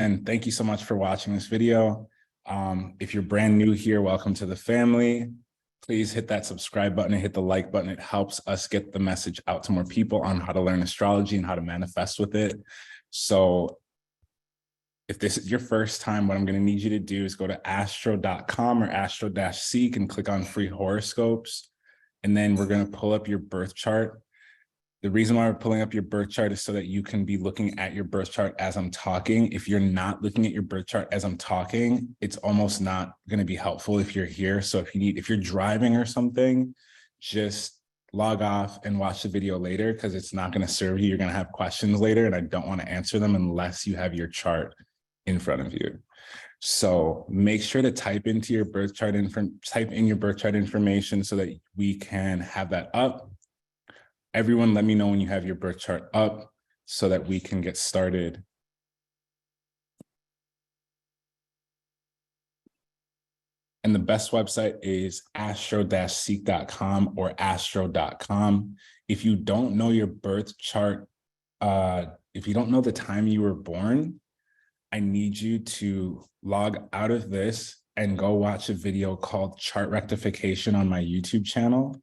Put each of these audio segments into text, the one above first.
and thank you so much for watching this video. If you're brand new here, welcome to the family. Please hit that subscribe button and hit the like button. It helps us get the message out to more people on how to learn astrology and how to manifest with it. So if this is your first time, what I'm going to need you to do is go to astro.com or astro-seek and click on free horoscopes. And then we're going to pull up your birth chart. The reason why we're pulling up your birth chart is so that you can be looking at your birth chart as I'm talking. If you're not looking at your birth chart as I'm talking, it's almost not going to be helpful if you're here. So if you're driving or something, just log off and watch the video later, because it's not going to serve you. You're going to have questions later, and I don't want to answer them unless you have your chart in front of you. So make sure to type in your birth chart information so that we can have that up. Everyone, let me know when you have your birth chart up so that we can get started. And the best website is astro-seek.com or astro.com. If you don't know your birth chart, if you don't know the time you were born, I need you to log out of this and go watch a video called Chart Rectification on my YouTube channel,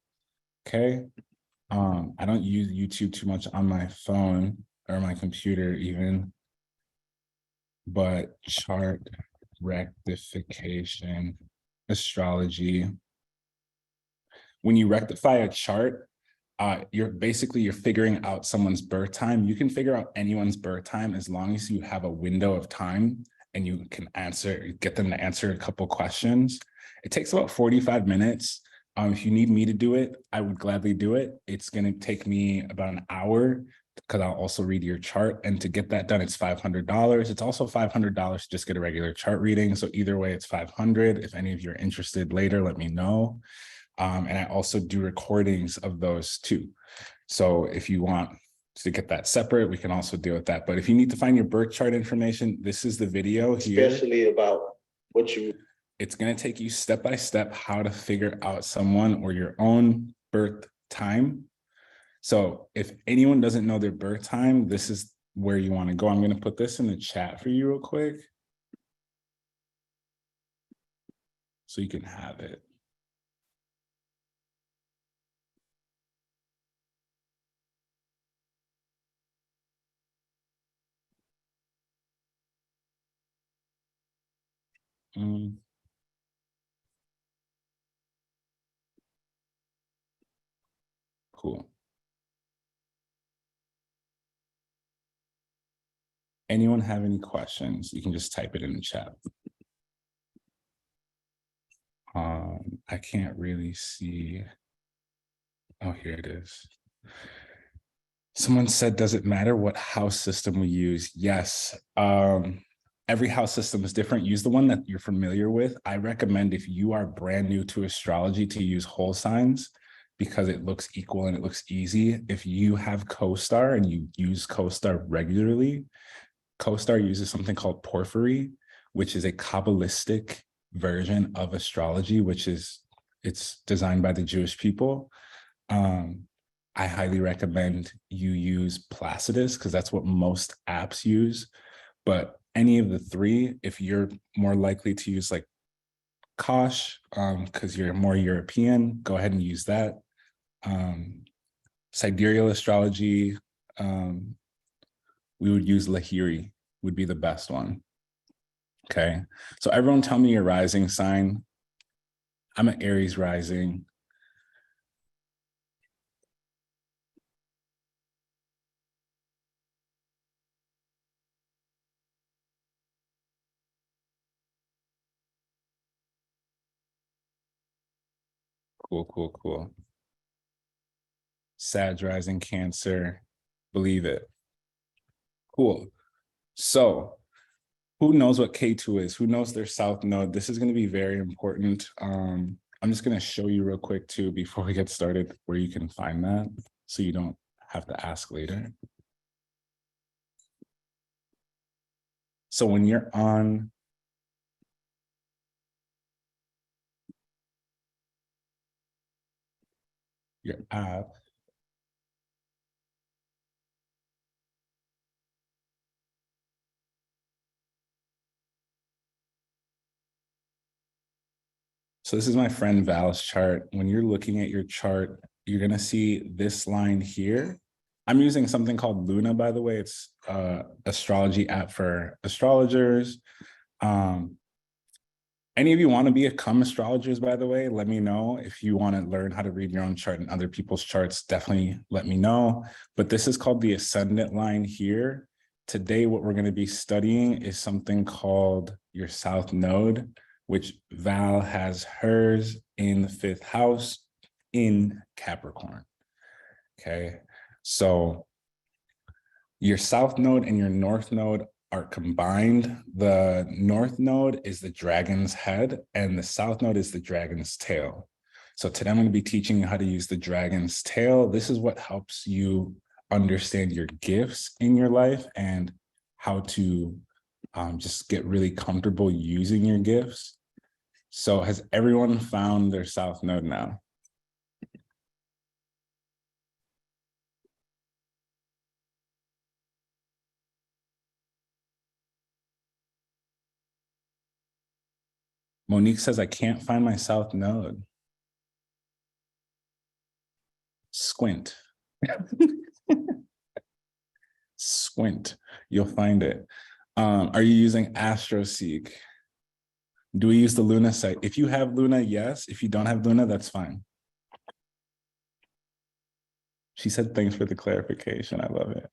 okay? I don't use YouTube too much on my phone or my computer even, but chart rectification, astrology. When you rectify a chart, you're figuring out someone's birth time. You can figure out anyone's birth time as long as you have a window of time and you can get them to answer a couple questions. It takes about 45 minutes. If you need me to do it, I would gladly do it. It's going to take me about an hour because I'll also read your chart. And to get that done, it's $500. It's also $500 to just get a regular chart reading. So either way, it's $500. If any of you are interested later, let me know. And I also do recordings of those too. So if you want to get that separate, we can also deal with that. But if you need to find your birth chart information, this is the video here. Especially about what you... It's going to take you step by step how to figure out someone or your own birth time. So if anyone doesn't know their birth time, this is where you want to go. I'm going to put this in the chat for you real quick so you can have it. Cool. Anyone have any questions? You can just type it in the chat. I can't really see. Oh, here it is. Someone said, does it matter what house system we use? Yes. Every house system is different. Use the one that you're familiar with. I recommend, if you are brand new to astrology, to use whole signs because it looks equal and it looks easy. If you have CoStar and you use CoStar regularly, CoStar uses something called Porphyry, which is a Kabbalistic version of astrology, it's designed by the Jewish people. I highly recommend you use Placidus because that's what most apps use. But any of the three, if you're more likely to use like Kosh, because you're more European, go ahead and use that. Sidereal astrology, we would use Lahiri, would be the best one. Okay, so everyone tell me your rising sign. I'm an Aries rising. Cool. Sag rising, Cancer, believe it. Cool. So who knows what Ketu is? Who knows their south node? This is going to be very important. I'm just going to show you real quick too before we get started where you can find that so you don't have to ask later. So when you're on your app, So this is my friend Val's chart. When you're looking at your chart, you're going to see this line here. I'm using something called Luna, by the way. It's an astrology app for astrologers. Any of you want to become astrologers, by the way, let me know. If you want to learn how to read your own chart and other people's charts, definitely let me know. But this is called the ascendant line here. Today, what we're going to be studying is something called your South Node, which Val has hers in the 5th house in Capricorn. Okay, so your South Node and your North Node are combined. The North Node is the dragon's head and the South Node is the dragon's tail. So today I'm going to be teaching you how to use the dragon's tail. This is what helps you understand your gifts in your life and how to just get really comfortable using your gifts. So has everyone found their South Node now? Monique says, I can't find my South Node. Squint. Squint. You'll find it. Are you using AstroSeek? Do we use the Luna site? If you have Luna, yes. If you don't have Luna, that's fine. She said, thanks for the clarification. I love it.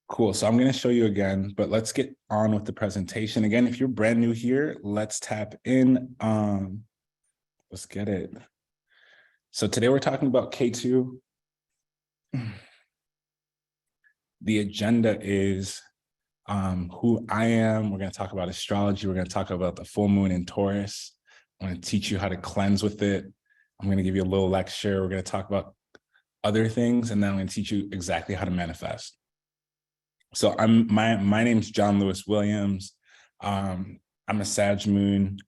Cool. So I'm going to show you again, but let's get on with the presentation. Again, if you're brand new here, let's tap in. Let's get it. So today we're talking about Ketu. The agenda is who I am. We're going to talk about astrology. We're going to talk about the full moon in Taurus. I'm going to teach you how to cleanse with it. I'm going to give you a little lecture. We're going to talk about other things, and then I'm going to teach you exactly how to manifest. So my name's John Lewis Williams. I'm a Sag moon,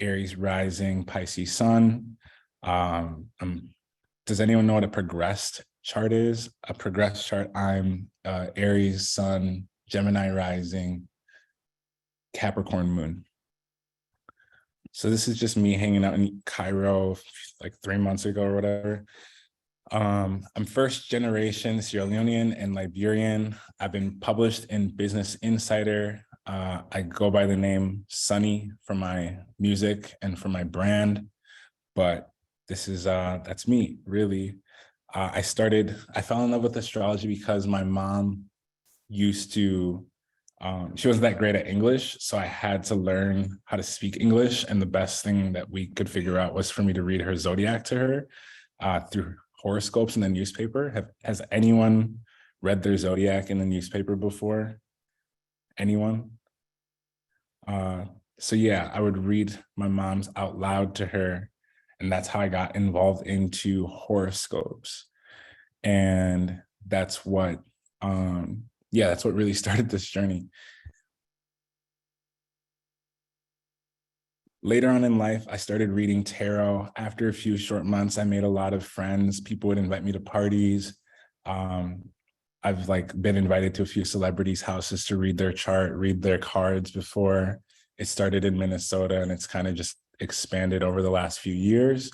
Aries rising, Pisces sun. Does anyone know what a progressed chart is? A progressed chart, I'm Aries sun, Gemini rising, Capricorn moon. So this is just me hanging out in Cairo like 3 months ago or whatever. I'm first generation Sierra Leonean and Liberian. I've been published in Business Insider. I go by the name Sunny for my music and for my brand, but this is, that's me, really. I fell in love with astrology because my mom used to, she wasn't that great at English, so I had to learn how to speak English, and the best thing that we could figure out was for me to read her zodiac to her through horoscopes in the newspaper. Has anyone read their zodiac in the newspaper before? Anyone? So yeah, I would read my mom's out loud to her, and that's how I got involved into horoscopes. And that's what, that's what really started this journey. Later on in life, I started reading tarot. After a few short months, I made a lot of friends. People would invite me to parties. I've been invited to a few celebrities' houses to read their chart, read their cards before. It started in Minnesota, and it's kind of just expanded over the last few years.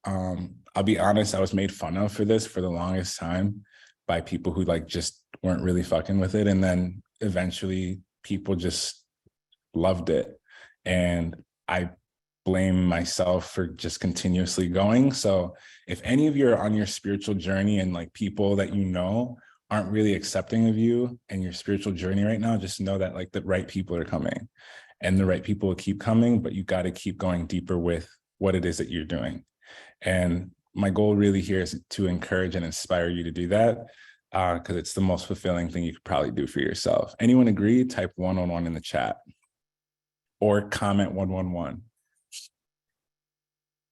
I'll be honest, I was made fun of for this for the longest time by people who just weren't really fucking with it. And then eventually people just loved it. And I blame myself for just continuously going. So if any of you are on your spiritual journey and people that you know aren't really accepting of you and your spiritual journey right now, just know that the right people are coming, and the right people will keep coming, but you got to keep going deeper with what it is that you're doing. And my goal really here is to encourage and inspire you to do that, because it's the most fulfilling thing you could probably do for yourself. Anyone agree? Type 111 in the chat or comment 111.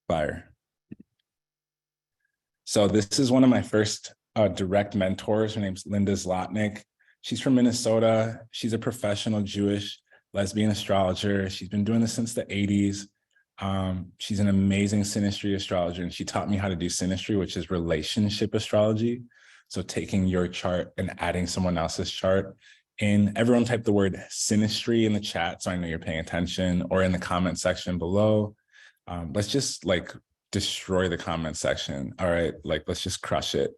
Fire. So this is one of my first direct mentors. Her name's Linda Zlotnick. She's from Minnesota. She's a professional Jewish lesbian astrologer. She's been doing this since the 80s. She's an amazing synastry astrologer, and she taught me how to do synastry, which is relationship astrology. So taking your chart and adding someone else's chart in. Everyone type the word synastry in the chat so I know you're paying attention, or in the comment section below. Let's just like destroy the comment section. All right, like let's just crush it.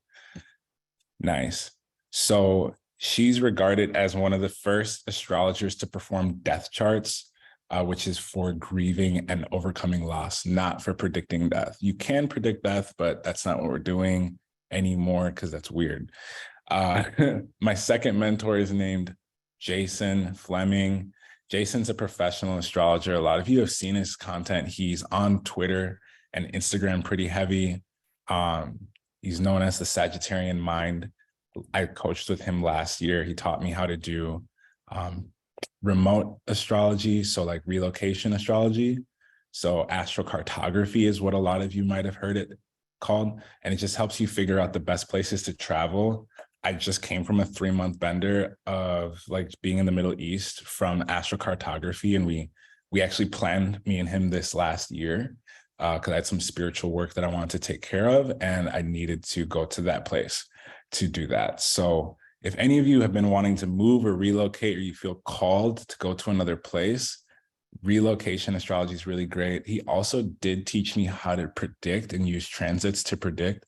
Nice. So she's regarded as one of the first astrologers to perform death charts, which is for grieving and overcoming loss, not for predicting death. You can predict death, but that's not what we're doing anymore because that's weird. My second mentor is named Jason Fleming. Jason's a professional astrologer. A lot of you have seen his content. He's on Twitter and Instagram pretty heavy. He's known as the Sagittarian Mind. I coached with him last year. He taught me how to do remote astrology, so like relocation astrology. So astrocartography is what a lot of you might have heard it called, and it just helps you figure out the best places to travel. I just came from a 3-month bender of like being in the Middle East from astrocartography, and we actually planned, me and him, this last year because I had some spiritual work that I wanted to take care of, and I needed to go to that place to do that. So if any of you have been wanting to move or relocate, or you feel called to go to another place, relocation astrology is really great. He also did teach me how to predict and use transits to predict,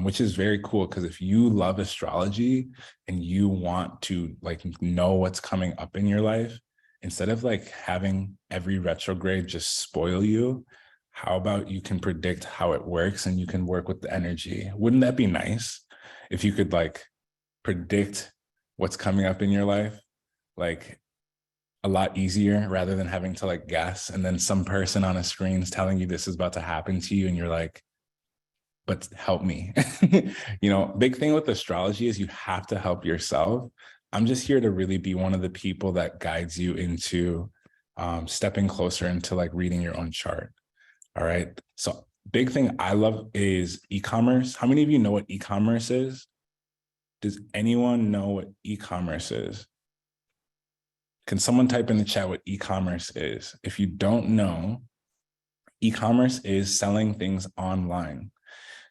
which is very cool, because if you love astrology and you want to like know what's coming up in your life, instead of like having every retrograde just spoil you, how about you can predict how it works and you can work with the energy? Wouldn't that be nice if you could like predict what's coming up in your life like a lot easier, rather than having to like guess, and then some person on a screen is telling you this is about to happen to you and you're like, but help me. You know, big thing with astrology is you have to help yourself. I'm just here to really be one of the people that guides you into stepping closer into like reading your own chart. All right. So big thing I love is e-commerce. How many of you know what e-commerce is? Does anyone know what e-commerce is? Can someone type in the chat what e-commerce is? If you don't know, e-commerce is selling things online.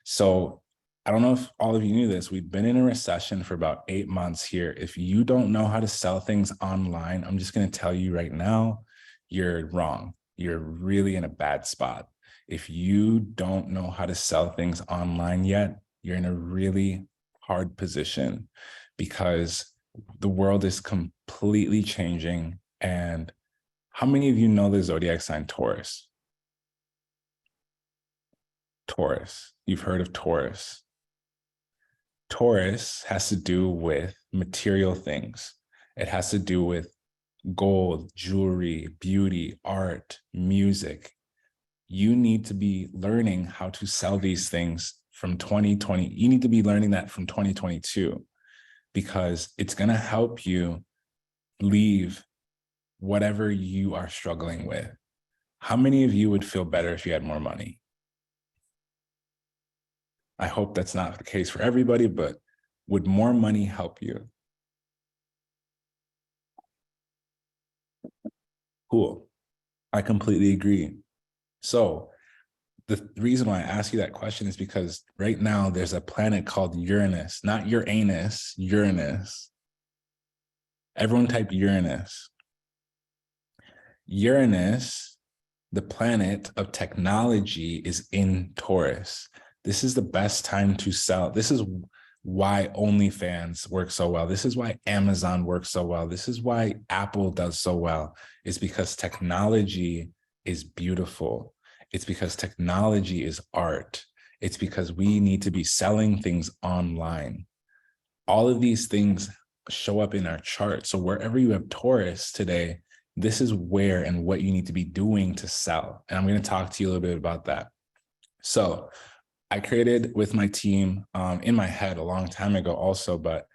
So I don't know if all of you knew this. We've been in a recession for about 8 months here. If you don't know how to sell things online, I'm just going to tell you right now, you're wrong. You're really in a bad spot. If you don't know how to sell things online yet, you're in a really hard position, because the world is completely changing. And how many of you know the zodiac sign Taurus? Taurus. You've heard of Taurus. Taurus has to do with material things. It has to do with gold, jewelry, beauty, art, music. You need to be learning how to sell these things from 2020. You need to be learning that from 2022, because it's going to help you leave whatever you are struggling with. How many of you would feel better if you had more money? I hope that's not the case for everybody, but would more money help you? Cool. I completely agree. So the reason why I ask you that question is because right now there's a planet called Uranus, not Uranus, Uranus. Everyone type Uranus. Uranus, the planet of technology, is in Taurus. This is the best time to sell. This is why OnlyFans works so well. This is why Amazon works so well. This is why Apple does so well. It's because technology is beautiful. It's because technology is art. It's because we need to be selling things online. All of these things show up in our chart. So wherever you have Taurus today, this is where and what you need to be doing to sell. And I'm going to talk to you a little bit about that. So I created with my team in my head a long time ago also, but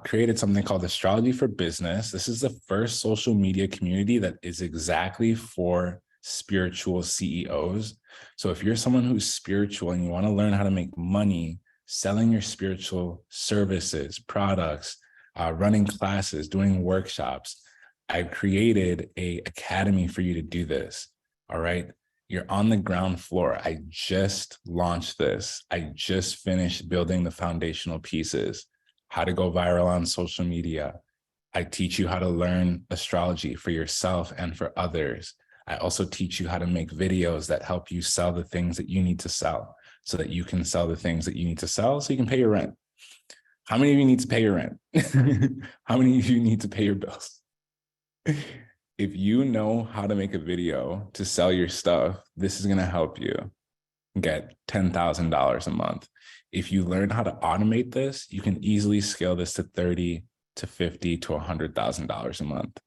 created something called Astrology for Business. This is the first social media community that is exactly for spiritual CEOs. So if you're someone who's spiritual and you want to learn how to make money selling your spiritual services, products, running classes, doing workshops, I've created an academy for you to do this. All right. You're on the ground floor. I just launched this. I just finished building the foundational pieces, how to go viral on social media, I teach you how to learn astrology for yourself and for others. I also teach you how to make videos that help you sell the things that you need to sell so that you can sell the things that you need to sell so you can pay your rent. How many of you need to pay your rent? How many of you need to pay your bills? If you know how to make a video to sell your stuff, this is going to help you get $10,000 a month. If you learn how to automate this, you can easily scale this to $30 to $50 to $100,000 a month.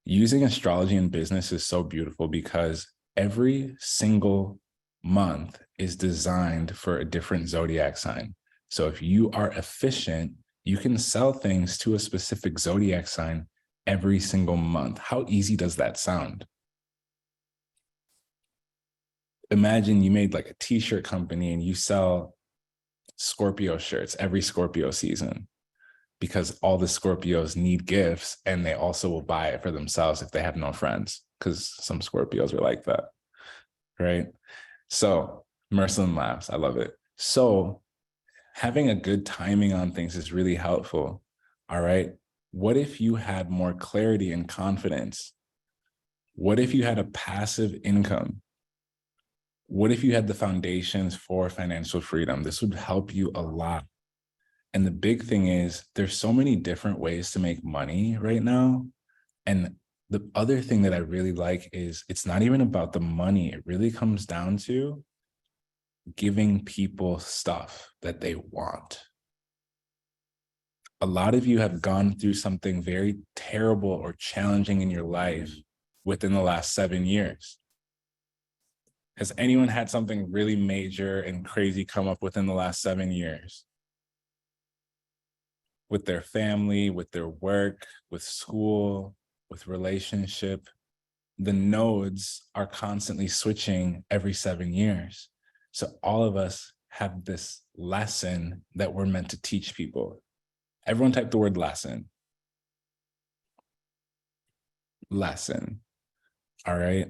Using astrology in business is so beautiful because every single month is designed for a different zodiac sign. So if you are efficient, you can sell things to a specific zodiac sign every single month. How easy does that sound? Imagine you made like a t-shirt company and you sell Scorpio shirts every Scorpio season, because all the Scorpios need gifts and they also will buy it for themselves if they have no friends, because some Scorpios are like that, right? So Mercelin laughs. I love it. So having a good timing on things is really helpful. All right. What if you had more clarity and confidence? What if you had a passive income? What if you had the foundations for financial freedom? This would help you a lot. And the big thing is there's so many different ways to make money right now. And the other thing that I really like is it's not even about the money. It really comes down to giving people stuff that they want. A lot of you have gone through something very terrible or challenging in your life within the last 7 years. Has anyone had something really major and crazy come up within the last 7 years? With their family, with their work, with school, with relationship. The nodes are constantly switching every 7 years. So all of us have this lesson that we're meant to teach people. Everyone type the word lesson. Lesson. All right.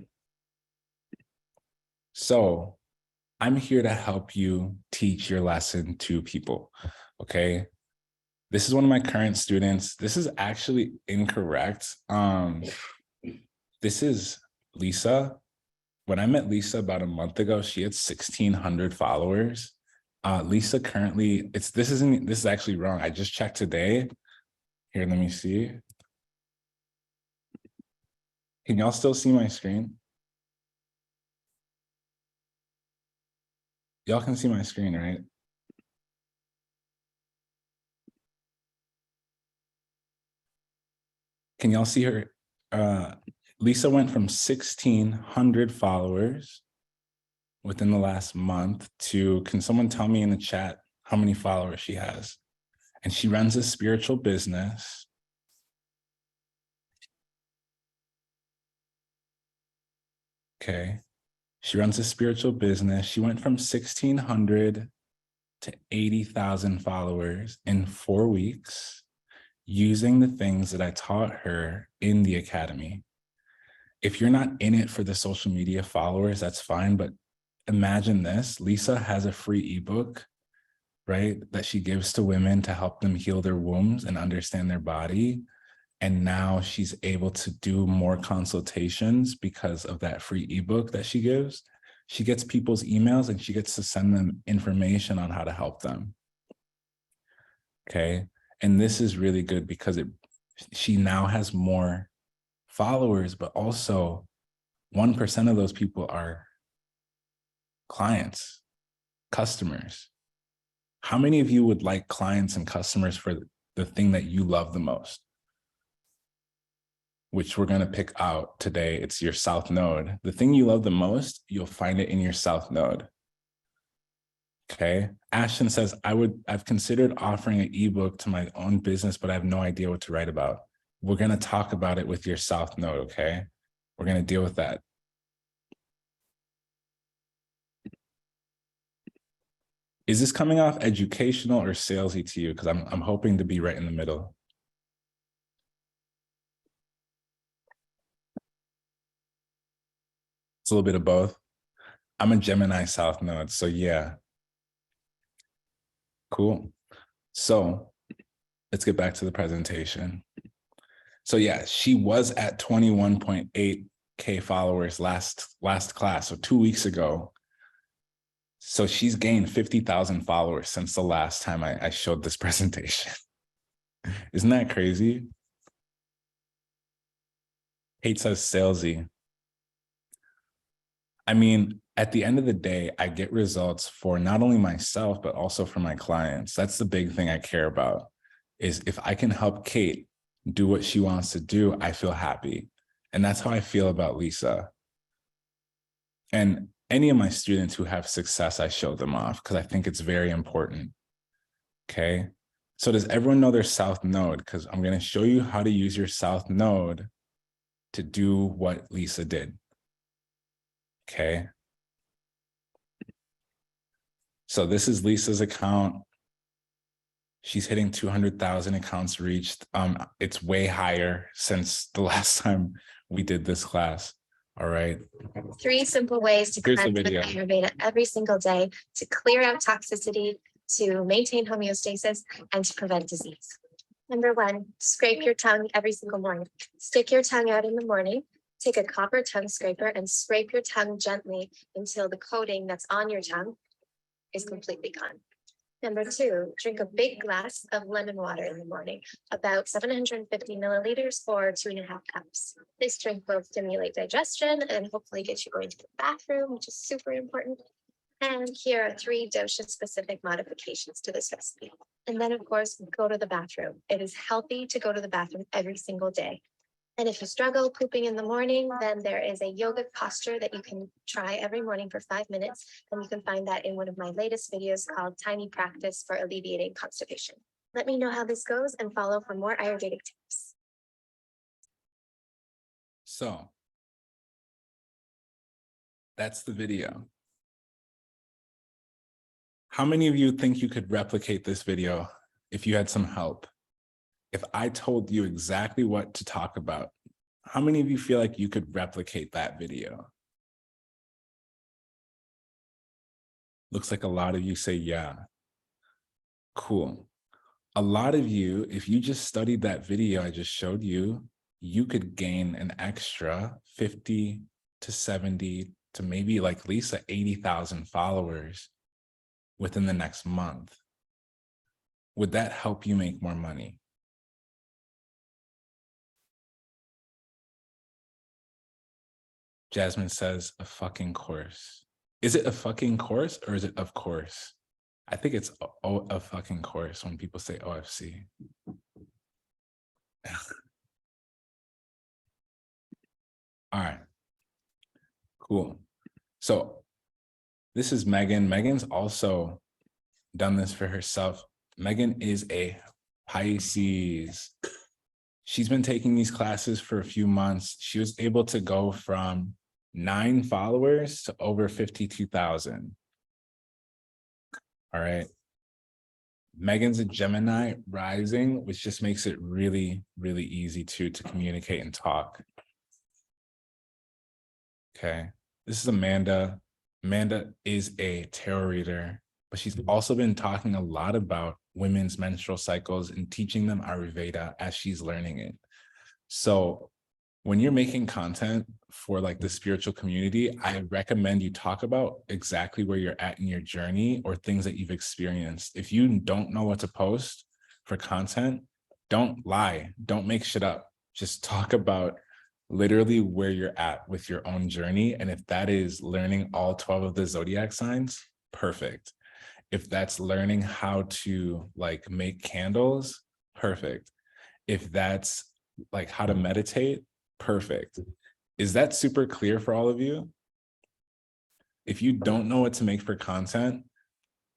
So I'm here to help you teach your lesson to people. Okay. This is one of my current students. This is actually incorrect. This is Lisa. When I met Lisa about a month ago, she had 1,600 followers. Lisa currently, this is actually wrong. I just checked today. Here, let me see. Can y'all still see my screen? Y'all can see my screen, right? Can y'all see her? Lisa went from 1,600 followers within the last month to, can someone tell me in the chat how many followers she has? And she runs a spiritual business. Okay. She runs a spiritual business. She went from 1,600 to 80,000 followers in 4 weeks using the things that I taught her in the academy. If you're not in it for the social media followers, that's fine. But imagine this, Lisa has a free ebook, right, that she gives to women to help them heal their wombs and understand their body. And now she's able to do more consultations because of that free ebook that she gives. She gets people's emails and she gets to send them information on how to help them. Okay. And this is really good because she now has more followers, but also 1% of those people are clients, customers. How many of you would like clients and customers for the thing that you love the most? Which we're going to pick out today. It's your South Node. The thing you love the most, you'll find it in your South Node. Okay. Ashton says, I've considered offering an ebook to my own business, but I have no idea what to write about. We're going to talk about it with your South Node. Okay. We're going to deal with that. Is this coming off educational or salesy to you? Because I'm hoping to be right in the middle. It's a little bit of both. I'm a Gemini South Node, so yeah. Cool. So let's get back to the presentation. So yeah, she was at 21.8K followers last class, so 2 weeks ago. So she's gained 50,000 followers since the last time I showed this presentation. Isn't that crazy? Kate says salesy. I mean, at the end of the day, I get results for not only myself, but also for my clients. That's the big thing I care about, is if I can help Kate do what she wants to do, I feel happy. And that's how I feel about Lisa. And any of my students who have success, I show them off because I think it's very important. Okay. So does everyone know their South Node? Because I'm going to show you how to use your South Node to do what Lisa did. Okay. So this is Lisa's account. She's hitting 200,000 accounts reached. It's way higher since the last time we did this class. All right. 3 simple ways to Here's the cleanse with video. Ayurveda every single day to clear out toxicity, to maintain homeostasis, and to prevent disease. Number 1, scrape your tongue every single morning. Stick your tongue out in the morning. Take a copper tongue scraper and scrape your tongue gently until the coating that's on your tongue is completely gone. Number 2, drink a big glass of lemon water in the morning, about 750 milliliters or 2.5 cups. This drink will stimulate digestion and hopefully get you going to the bathroom, which is super important. And here are 3 dosha-specific modifications to this recipe. And then, of course, go to the bathroom. It is healthy to go to the bathroom every single day. And if you struggle pooping in the morning, then there is a yoga posture that you can try every morning for 5 minutes. And you can find that in one of my latest videos called Tiny Practice for Alleviating Constipation. Let me know how this goes and follow for more Ayurvedic tips. So that's the video. How many of you think you could replicate this video if you had some help? If I told you exactly what to talk about, how many of you feel like you could replicate that video? Looks like a lot of you say, yeah. Cool. A lot of you, if you just studied that video I just showed you, you could gain an extra 50 to 70 to maybe like Lisa, 80,000 followers within the next month. Would that help you make more money? Jasmine says a fucking course. Is it a fucking course or is it of course? I think it's a fucking course when people say OFC. All right, cool. So this is Megan. Megan's also done this for herself. Megan is a Pisces. She's been taking these classes for a few months. She was able to go from 9 followers to over 52,000. All right. Megan's a Gemini rising, which just makes it really, really easy to communicate and talk. Okay. This is Amanda. Amanda is a tarot reader, but she's also been talking a lot about women's menstrual cycles and teaching them Ayurveda as she's learning it. So when you're making content for like the spiritual community, I recommend you talk about exactly where you're at in your journey or things that you've experienced. If you don't know what to post for content, don't lie, don't make shit up. Just talk about literally where you're at with your own journey. And if that is learning all 12 of the zodiac signs, perfect. If that's learning how to like make candles, perfect. If that's like how to meditate, perfect. Is that super clear for all of you? If you don't know what to make for content,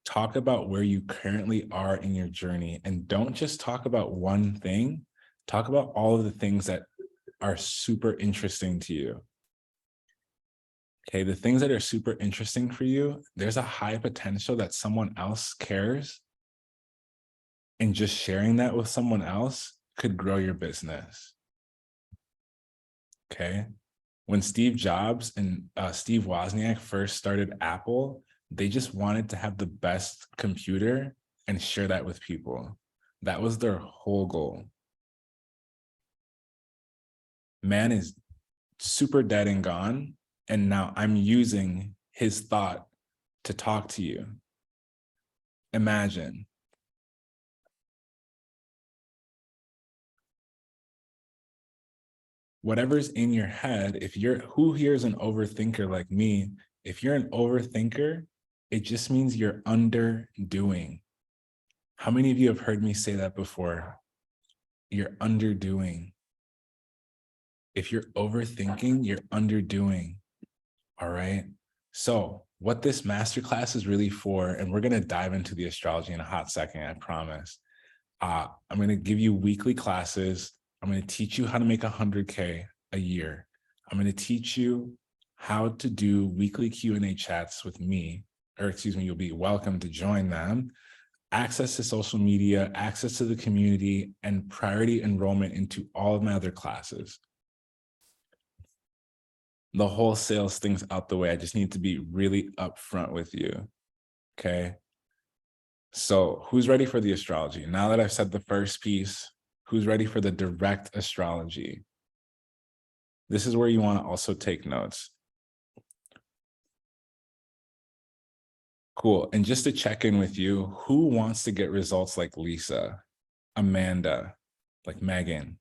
talk about where you currently are in your journey and don't just talk about one thing. Talk about all of the things that are super interesting to you. Okay, the things that are super interesting for you, there's a high potential that someone else cares. And just sharing that with someone else could grow your business. Okay. When Steve Jobs and Steve Wozniak first started Apple, they just wanted to have the best computer and share that with people. That was their whole goal. Man is super dead and gone. And now I'm using his thought to talk to you. Imagine. Whatever's in your head, if you're, who here is an overthinker like me? If you're an overthinker, it just means you're underdoing. How many of you have heard me say that before? You're underdoing. If you're overthinking, you're underdoing. All right. So what this masterclass is really for, and we're going to dive into the astrology in a hot second, I promise. I'm going to give you weekly classes. I'm going to teach you how to make 100K a year. I'm going to teach you how to do weekly Q&A chats with me, or excuse me, you'll be welcome to join them. Access to social media, access to the community, and priority enrollment into all of my other classes. The whole sales thing's out the way. I just need to be really upfront with you. Okay. So who's ready for the astrology? Now that I've said the first piece, who's ready for the direct astrology? This is where you want to also take notes. Cool. And just to check in with you, who wants to get results like Lisa, Amanda, like Megan?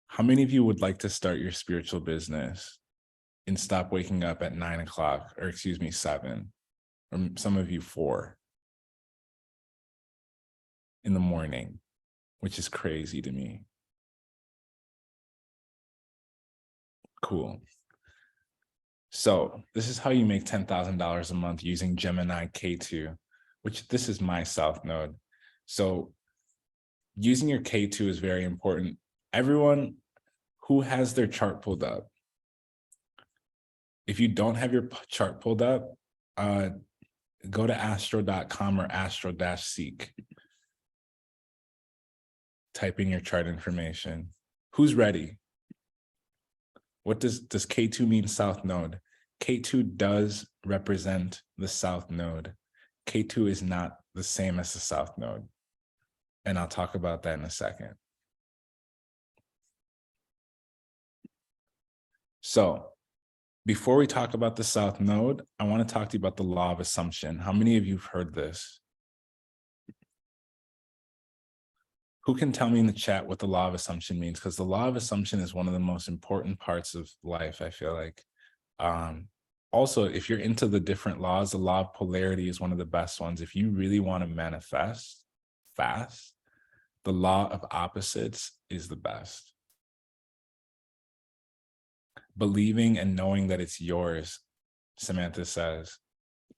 How many of you would like to start your spiritual business and stop waking up at 9 o'clock, or excuse me, 7, or some of you 4 in the morning, which is crazy to me. Cool. So this is how you make $10,000 a month using Gemini Ketu, which this is my South Node. So using your Ketu is very important. Everyone who has their chart pulled up, if you don't have your chart pulled up, go to astro.com or astro-seek. Type in your chart information. Who's ready? What does Ketu mean South Node? Ketu does represent the South Node. Ketu is not the same as the South Node. And I'll talk about that in a second. So before we talk about the South Node, I want to talk to you about the law of assumption. How many of you have heard this? Who can tell me in the chat what the law of assumption means? Because the law of assumption is one of the most important parts of life, I feel like. Also, if you're into the different laws, the law of polarity is one of the best ones. If you really want to manifest fast, the law of opposites is the best. Believing and knowing that it's yours, Samantha says.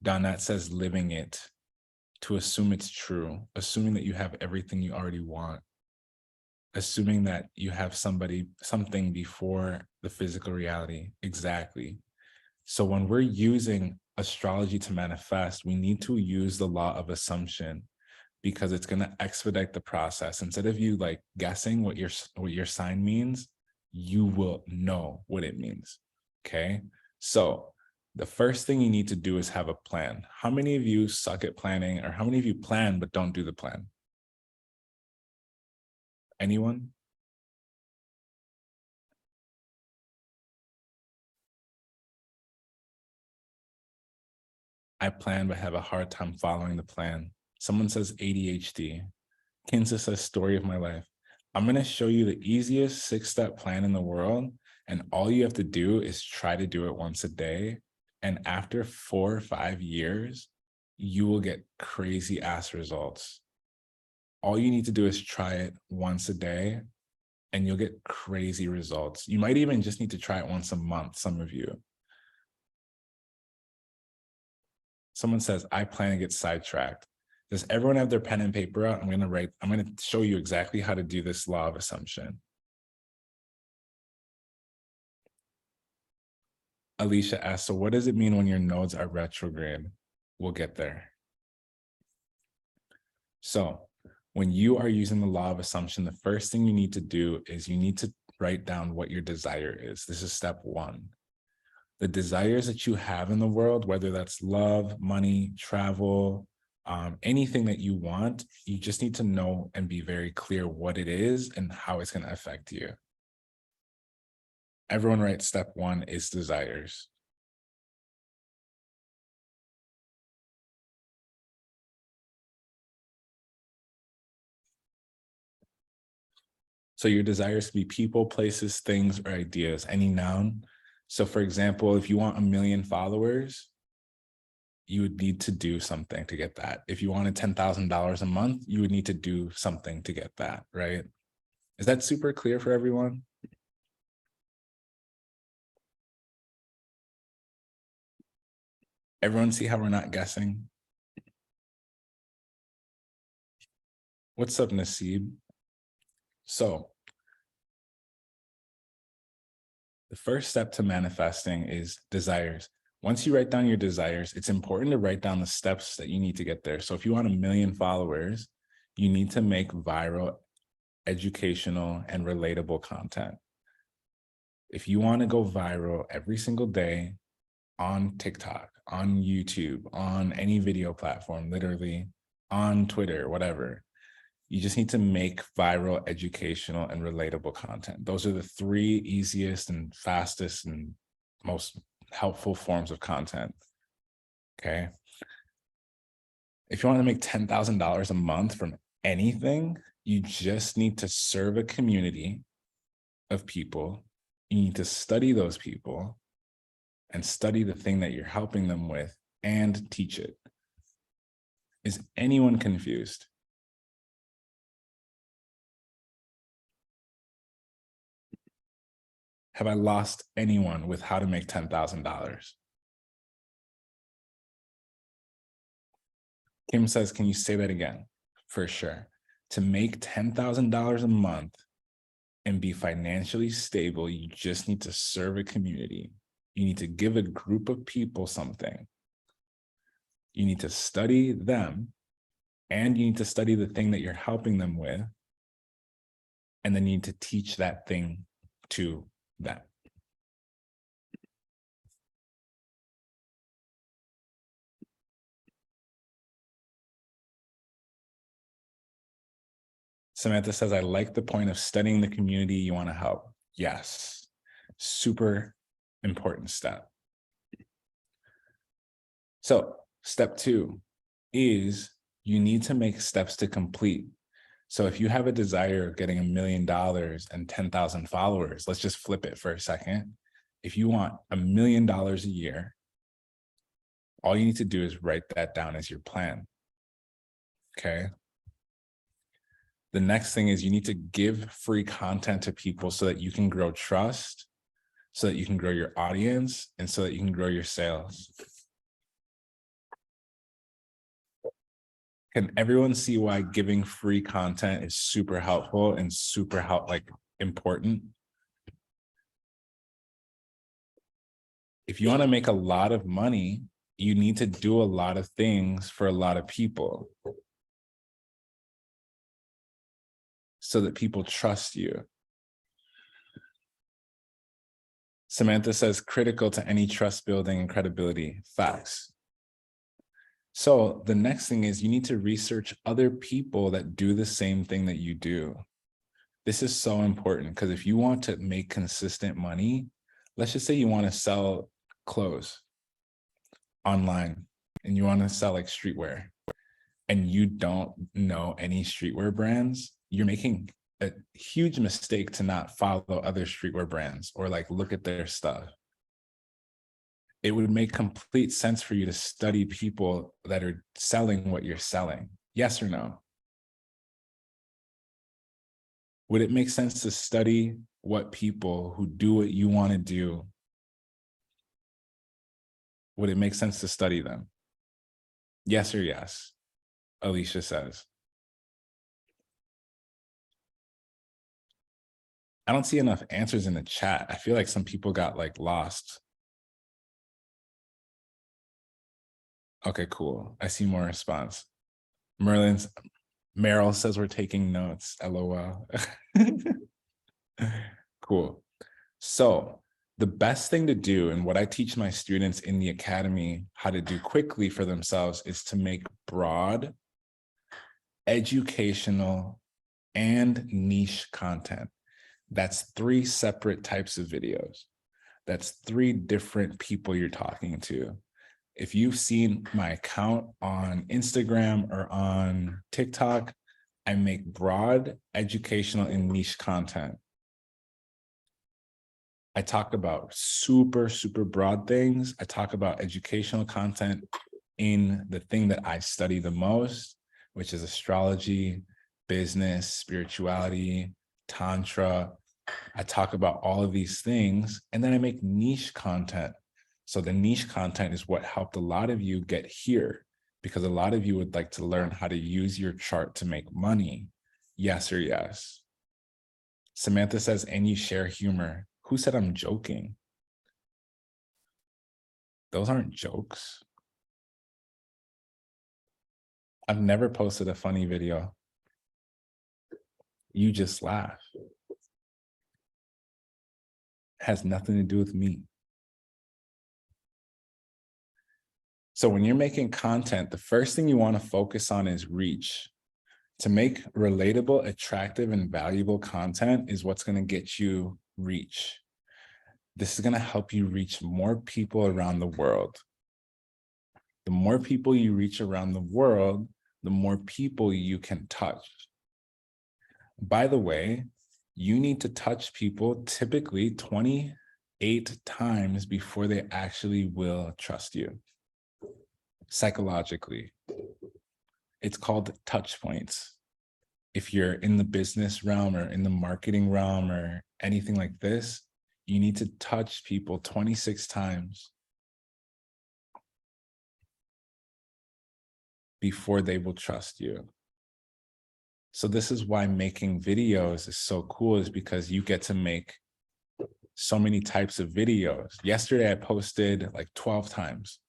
Donette says living it. To assume it's true, assuming that you have everything you already want, assuming that you have something before the physical reality. Exactly. So when we're using astrology to manifest, we need to use the law of assumption because it's going to expedite the process. Instead of you like guessing what your sign means, you will know what it means. Okay. So the first thing you need to do is have a plan. How many of you suck at planning, or how many of you plan but don't do the plan? Anyone? I plan but have a hard time following the plan. Someone says ADHD. Kinsa says story of my life. I'm going to show you the easiest 6-step plan in the world. And all you have to do is try to do it once a day. And after 4 or 5 years, you will get crazy ass results. All you need to do is try it once a day and you'll get crazy results. You might even just need to try it once a month, some of you. Someone says, I plan to get sidetracked. Does everyone have their pen and paper out? I'm going to show you exactly how to do this law of assumption. Alicia asked, so what does it mean when your nodes are retrograde? We'll get there. So when you are using the law of assumption, the first thing you need to do is you need to write down what your desire is. This is step 1. The desires that you have in the world, whether that's love, money, travel, anything that you want, you just need to know and be very clear what it is and how it's going to affect you. Everyone write step 1 is desires. So your desires could be people, places, things, or ideas, any noun. So for example, if you want 1 million followers, you would need to do something to get that. If you wanted $10,000 a month, you would need to do something to get that, right? Is that super clear for everyone? Everyone see how we're not guessing? What's up, Nasib? So the first step to manifesting is desires. Once you write down your desires, it's important to write down the steps that you need to get there. So if you want 1 million followers, you need to make viral, educational, and relatable content. If you want to go viral every single day on TikTok, on YouTube, on any video platform, literally on Twitter, whatever, you just need to make viral, educational, and relatable content. Those are the 3 easiest and fastest and most helpful forms of content, okay? If you want to make $10,000 a month from anything, you just need to serve a community of people. You need to study those people and study the thing that you're helping them with and teach it. Is anyone confused? Have I lost anyone with how to make $10,000? Kim says, can you say that again? For sure. To make $10,000 a month and be financially stable, you just need to serve a community. You need to give a group of people something. You need to study them, and you need to study the thing that you're helping them with, and then you need to teach that thing to them. Samantha says, I like the point of studying the community you want to help. Yes, super important step. So step 2 is you need to make steps to complete. So if you have a desire of getting $1 million and 10,000 followers, let's just flip it for a second. If you want $1 million a year, all you need to do is write that down as your plan, okay? The next thing is you need to give free content to people so that you can grow trust, so that you can grow your audience, and so that you can grow your sales. Can everyone see why giving free content is super helpful and super important? If you want to make a lot of money, you need to do a lot of things for a lot of people so that people trust you. Samantha says, critical to any trust building and credibility. Facts. So the next thing is you need to research other people that do the same thing that you do. This is so important because if you want to make consistent money, let's just say you want to sell clothes online and you want to sell like streetwear and you don't know any streetwear brands, you're making a huge mistake to not follow other streetwear brands or like look at their stuff. It would make complete sense for you to study people that are selling what you're selling. Yes or no? Would it make sense to study what people who do what you want to do? Would it make sense to study them? Yes or yes? Alicia says. I don't see enough answers in the chat. I feel like some people got like lost. Okay, cool. I see more response. Meryl says we're taking notes. LOL. Cool. So The best thing to do, and what I teach my students in the academy how to do quickly for themselves, is to make broad, educational, and niche content. That's 3 separate types of videos. That's 3 different people you're talking to. If you've seen my account on Instagram or on TikTok, I make broad, educational, and niche content. I talk about super, super broad things. I talk about educational content in the thing that I study the most, which is astrology, business, spirituality, tantra. I talk about all of these things, and then I make niche content. So the niche content is what helped a lot of you get here, because a lot of you would like to learn how to use your chart to make money. Yes or yes? Samantha says, and you share humor. Who said I'm joking? Those aren't jokes. I've never posted a funny video. You just laugh. Has nothing to do with me. So when you're making content, the first thing you want to focus on is reach. To make relatable, attractive, and valuable content is what's going to get you reach. This is going to help you reach more people around the world. The more people you reach around the world, the more people you can touch. By the way, you need to touch people typically 28 times before they actually will trust you. Psychologically, it's called touch points. If you're in the business realm or in the marketing realm or anything like this, you need to touch people 26 times before they will trust you. So this is why making videos is so cool, is because you get to make so many types of videos. Yesterday, I posted like 12 times,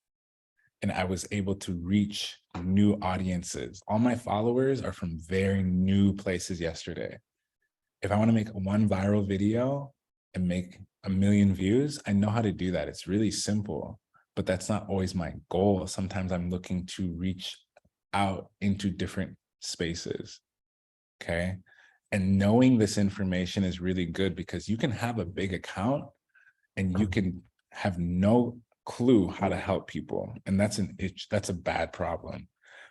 and I was able to reach new audiences. All my followers are from very new places yesterday. If I want to make one viral video and make 1 million views, I know how to do that. It's really simple, but that's not always my goal. Sometimes I'm looking to reach out into different spaces, okay? And knowing this information is really good, because you can have a big account and you can have no clue how to help people. And that's a bad problem.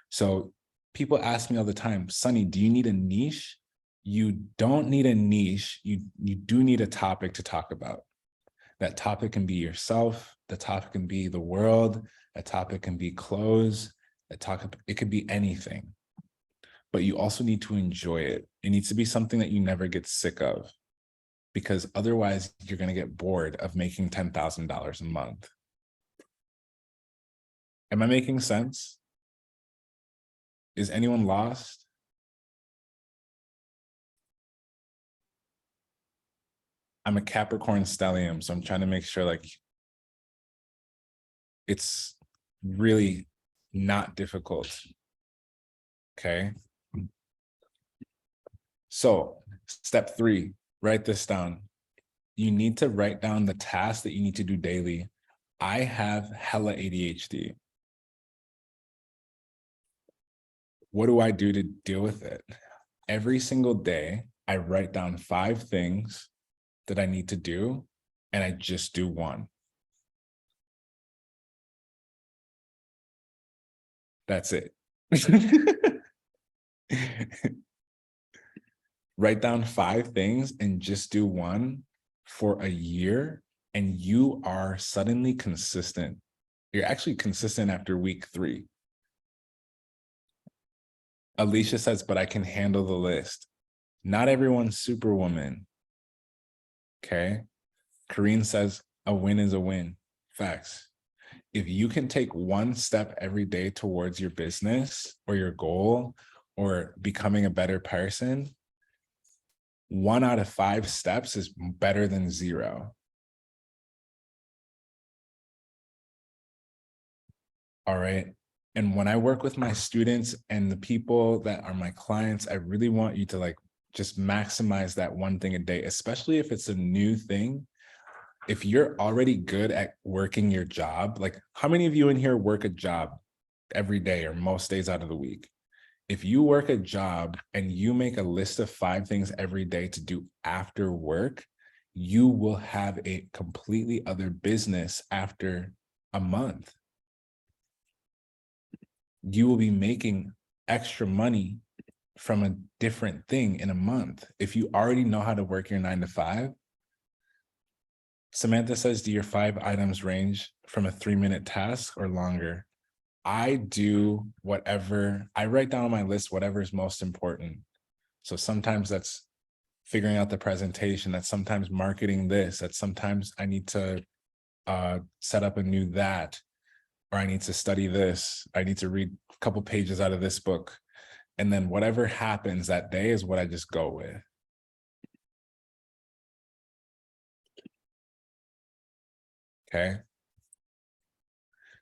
So people ask me all the time, Sonny, do you need a niche? You don't need a niche. You do need a topic to talk about. That topic can be yourself. The topic can be the world. That topic can be clothes. It could be anything. But you also need to enjoy it. It needs to be something that you never get sick of, because otherwise you're going to get bored of making $10,000 a month. Am I making sense? Is anyone lost? I'm a Capricorn stellium, so I'm trying to make sure like it's really not difficult. Okay. So step 3, write this down. You need to write down the tasks that you need to do daily. I have hella ADHD. What do I do to deal with it? Every single day, I write down 5 things that I need to do, and I just do one. That's it. Write down 5 things and just do one for a year, and you are suddenly consistent. You're actually consistent after week 3. Alicia says, but I can handle the list. Not everyone's superwoman. Okay. Karine says, a win is a win. Facts. If you can take one step every day towards your business or your goal or becoming a better person, 1 out of 5 steps is better than 0. All right. And when I work with my students and the people that are my clients, I really want you to like just maximize that one thing a day, especially if it's a new thing. if you're already good at working your job, like how many of you in here work a job every day or most days out of the week? If you work a job and you make a list of 5 things every day to do after work, you will have a completely other business after a month. You will be making extra money from a different thing in a month. If you already know how to work your 9 to 5, Samantha says, do your 5 items range from a 3-minute task or longer? I do whatever, I write down on my list whatever is most important. So sometimes that's figuring out the presentation, that's sometimes marketing this, that sometimes I need to set up a new that, or I need to study this, I need to read a couple pages out of this book. And then whatever happens that day is what I just go with. Okay.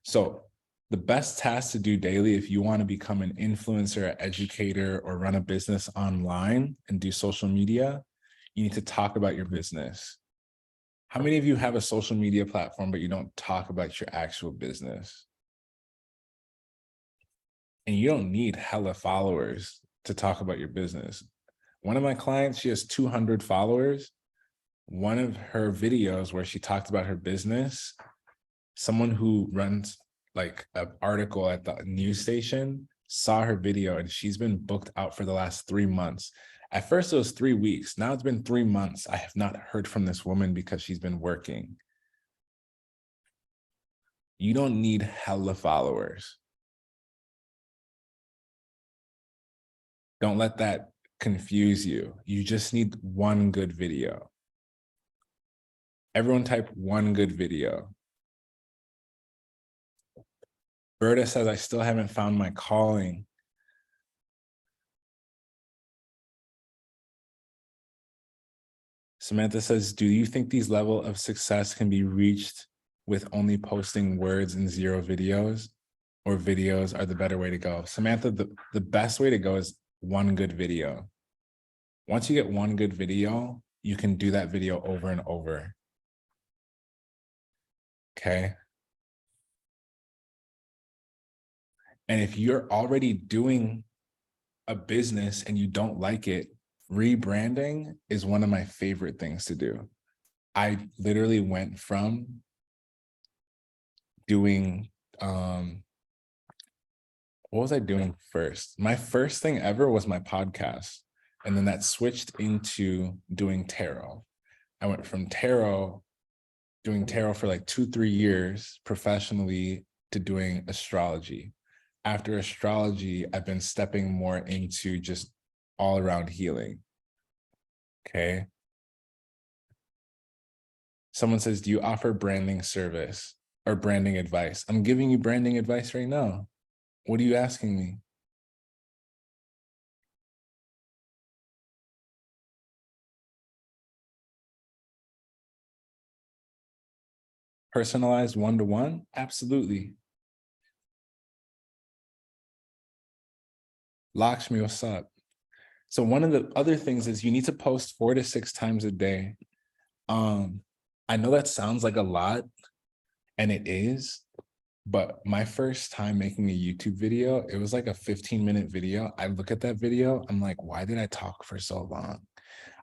So the best task to do daily, if you want to become an influencer, an educator, or run a business online and do social media, you need to talk about your business. How many of you have a social media platform, but you don't talk about your actual business? And you don't need hella followers to talk about your business. One of my clients, she has 200 followers. One of her videos where she talked about her business, someone who runs like an article at the news station saw her video and she's been booked out for the last 3 months. At first it was 3 weeks. Now it's been 3 months. I have not heard from this woman because she's been working. You don't need hella followers. Don't let that confuse you. You just need one good video. Everyone type one good video. Berta says, I still haven't found my calling. Samantha says, do you think these levels of success can be reached with only posting words and 0 videos, or videos are the better way to go? Samantha, the best way to go is one good video. Once you get one good video, you can do that video over and over. Okay. And if you're already doing a business and you don't like it, rebranding is one of my favorite things to do. I literally went from doing, what was I doing first? My first thing ever was my podcast. And then that switched into doing tarot. I went from doing tarot for like 2-3 years professionally, to doing astrology. After astrology, I've been stepping more into just all around healing. Okay. Someone says, do you offer branding service or branding advice? I'm giving you branding advice right now. What are you asking me? Personalized one-to-one? Absolutely. Lakshmi, what's up? So one of the other things is you need to post 4 to 6 times a day. I know that sounds like a lot, and it is, but my first time making a YouTube video, it was like a 15-minute video. I look at that video, I'm like, why did I talk for so long?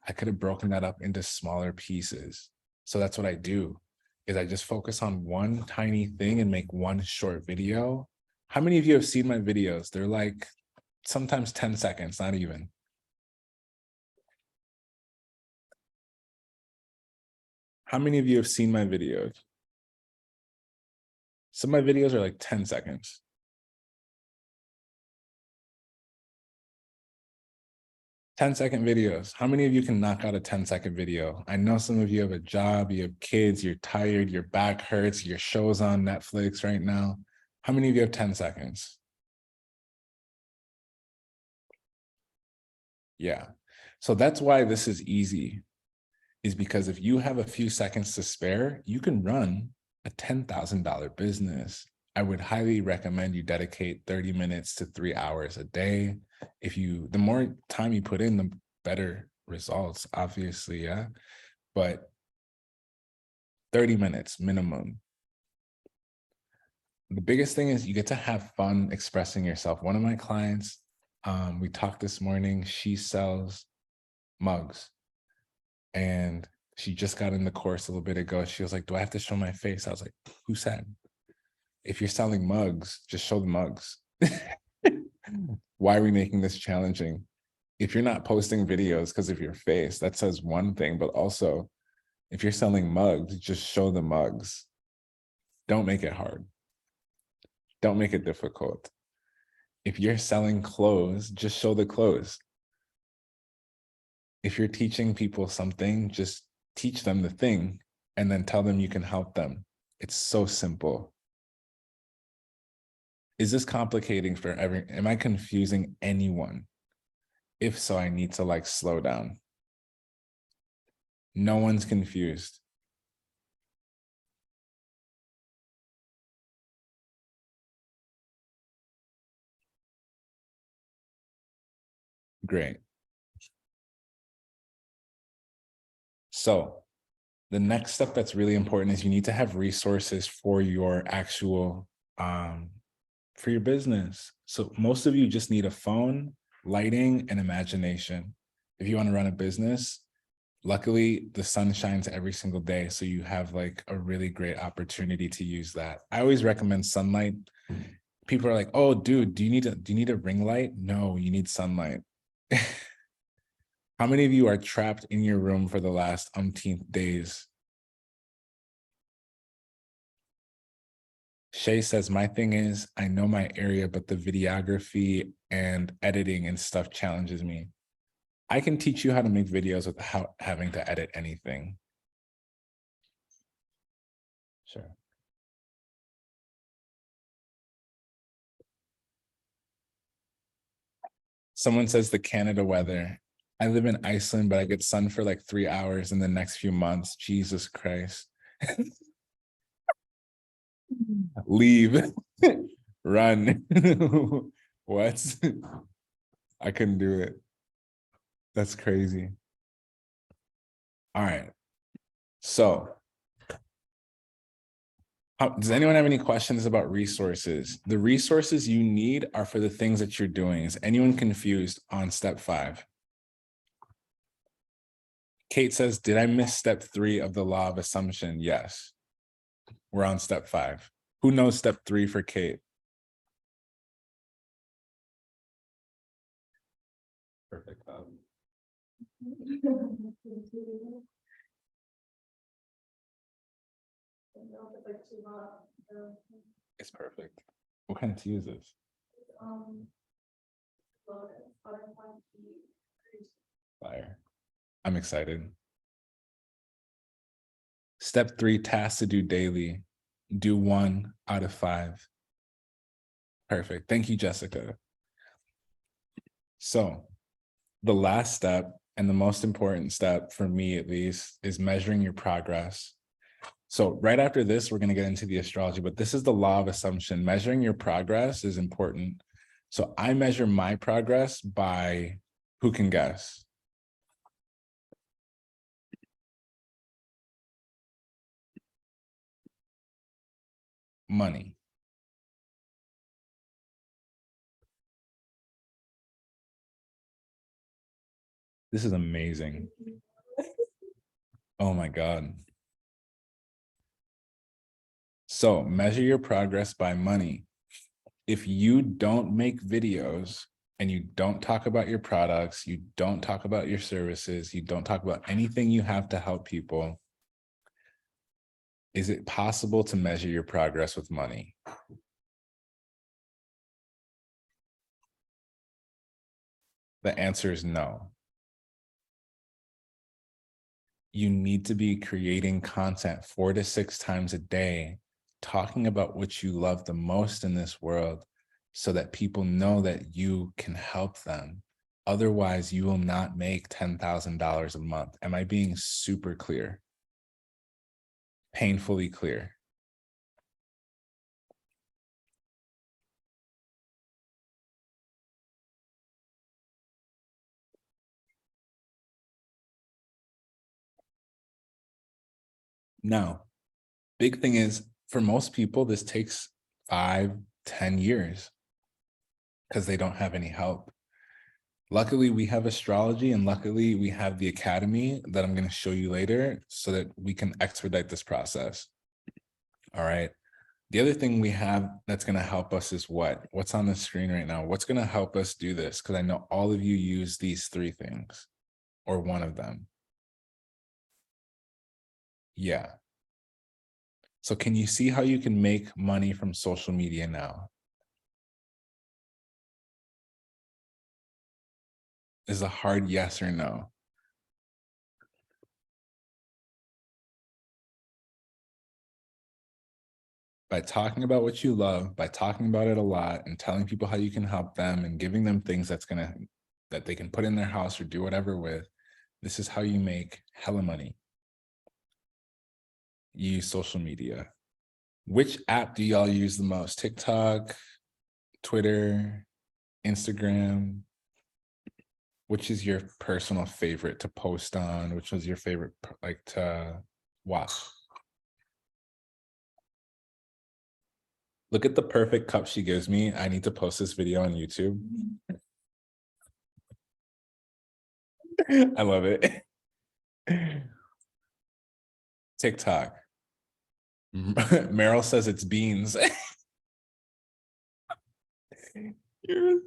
I could have broken that up into smaller pieces. So that's what I do, is I just focus on one tiny thing and make one short video. How many of you have seen my videos? They're like sometimes 10 seconds, not even. How many of you have seen my videos? Some of my videos are like 10 seconds. 10-second videos. How many of you can knock out a 10-second video? I know some of you have a job, you have kids, you're tired, your back hurts, your show's on Netflix right now. How many of you have 10 seconds? Yeah. So that's why this is easy, is because if you have a few seconds to spare, you can run a $10,000 business. I would highly recommend you dedicate 30 minutes to 3 hours a day. The more time you put in, the better results, obviously, yeah. But 30 minutes minimum. The biggest thing is you get to have fun expressing yourself. One of my clients, we talked this morning, she sells mugs. And she just got in the course a little bit ago. She was like, do I have to show my face? I was like, who said? If you're selling mugs, just show the mugs. Why are we making this challenging? If you're not posting videos because of your face, that says one thing, but also if you're selling mugs, just show the mugs. Don't make it hard. Don't make it difficult. If you're selling clothes, just show the clothes. If you're teaching people something, just teach them the thing and then tell them you can help them. It's so simple. Is this complicating for am I confusing anyone? If so, I need to like slow down. No one's confused. Great. So the next step that's really important is you need to have resources for your actual, for your business. So most of you just need a phone, lighting, and imagination. If you want to run a business, luckily the sun shines every single day. So you have like a really great opportunity to use that. I always recommend sunlight. People are like, oh, dude, do you need a ring light? No, you need sunlight. How many of you are trapped in your room for the last umpteenth days? Shay says, my thing is, I know my area, but the videography and editing and stuff challenges me. I can teach you how to make videos without having to edit anything. Sure. Someone says the Canada weather. I live in Iceland, but I get sun for like 3 hours in the next few months. Jesus Christ. Leave. Run. What? I couldn't do it. That's crazy. All right. So does anyone have any questions about resources? The resources you need are for the things that you're doing. Is anyone confused on step 5? Kate says, did I miss step 3 of the law of assumption? Yes. We're on step 5. Who knows step 3 for Kate? Perfect. It's perfect. What kind of tea is this? Fire. I'm excited. Step 3, tasks to do daily. Do 1 out of 5. Perfect. Thank you, Jessica. So the last step, and the most important step for me at least, is measuring your progress. So right after this, we're going to get into the astrology, but this is the law of assumption. Measuring your progress is important. So I measure my progress by, who can guess? Money. This is amazing. Oh my God. So measure your progress by money. If you don't make videos and you don't talk about your products, you don't talk about your services, you don't talk about anything you have to help people, is it possible to measure your progress with money? The answer is no. You need to be creating content 4 to 6 times a day, talking about what you love the most in this world so that people know that you can help them. Otherwise, you will not make $10,000 a month. Am I being super clear? Painfully clear. Now, Big thing is, for most people, this takes 5-10 years because they don't have any help. Luckily, we have astrology, and luckily we have the academy that I'm going to show you later so that we can expedite this process. All right. The other thing we have that's going to help us is what? What's on the screen right now? What's going to help us do this? Because I know all of you use these 3 things or one of them. Yeah. So can you see how you can make money from social media now? Is a hard yes or no. By talking about what you love, by talking about it a lot and telling people how you can help them and giving them things that they can put in their house or do whatever with, this is how you make hella money. You use social media. Which app do y'all use the most? TikTok, Twitter, Instagram? Which is your personal favorite to post on? Which was your favorite to watch? Look at the perfect cup she gives me. I need to post this video on YouTube. I love it. TikTok. Meryl says it's beans. You're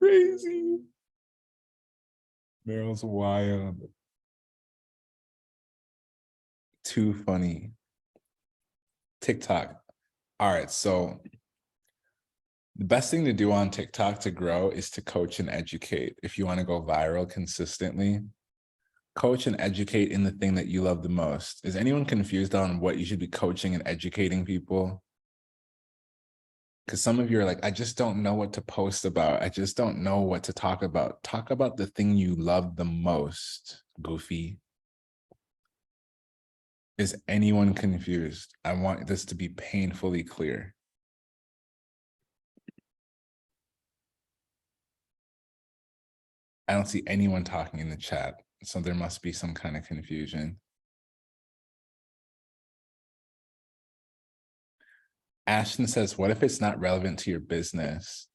crazy. Meryl's wild. Too funny. TikTok. All right, so the best thing to do on TikTok to grow is to coach and educate. If you want to go viral consistently, coach and educate in the thing that you love the most. Is anyone confused on what you should be coaching and educating people? Because some of you are like, I just don't know what to post about. I just don't know what to talk about. Talk about the thing you love the most, goofy. Is anyone confused? I want this to be painfully clear. I don't see anyone talking in the chat, so there must be some kind of confusion. Ashton says, what if it's not relevant to your business?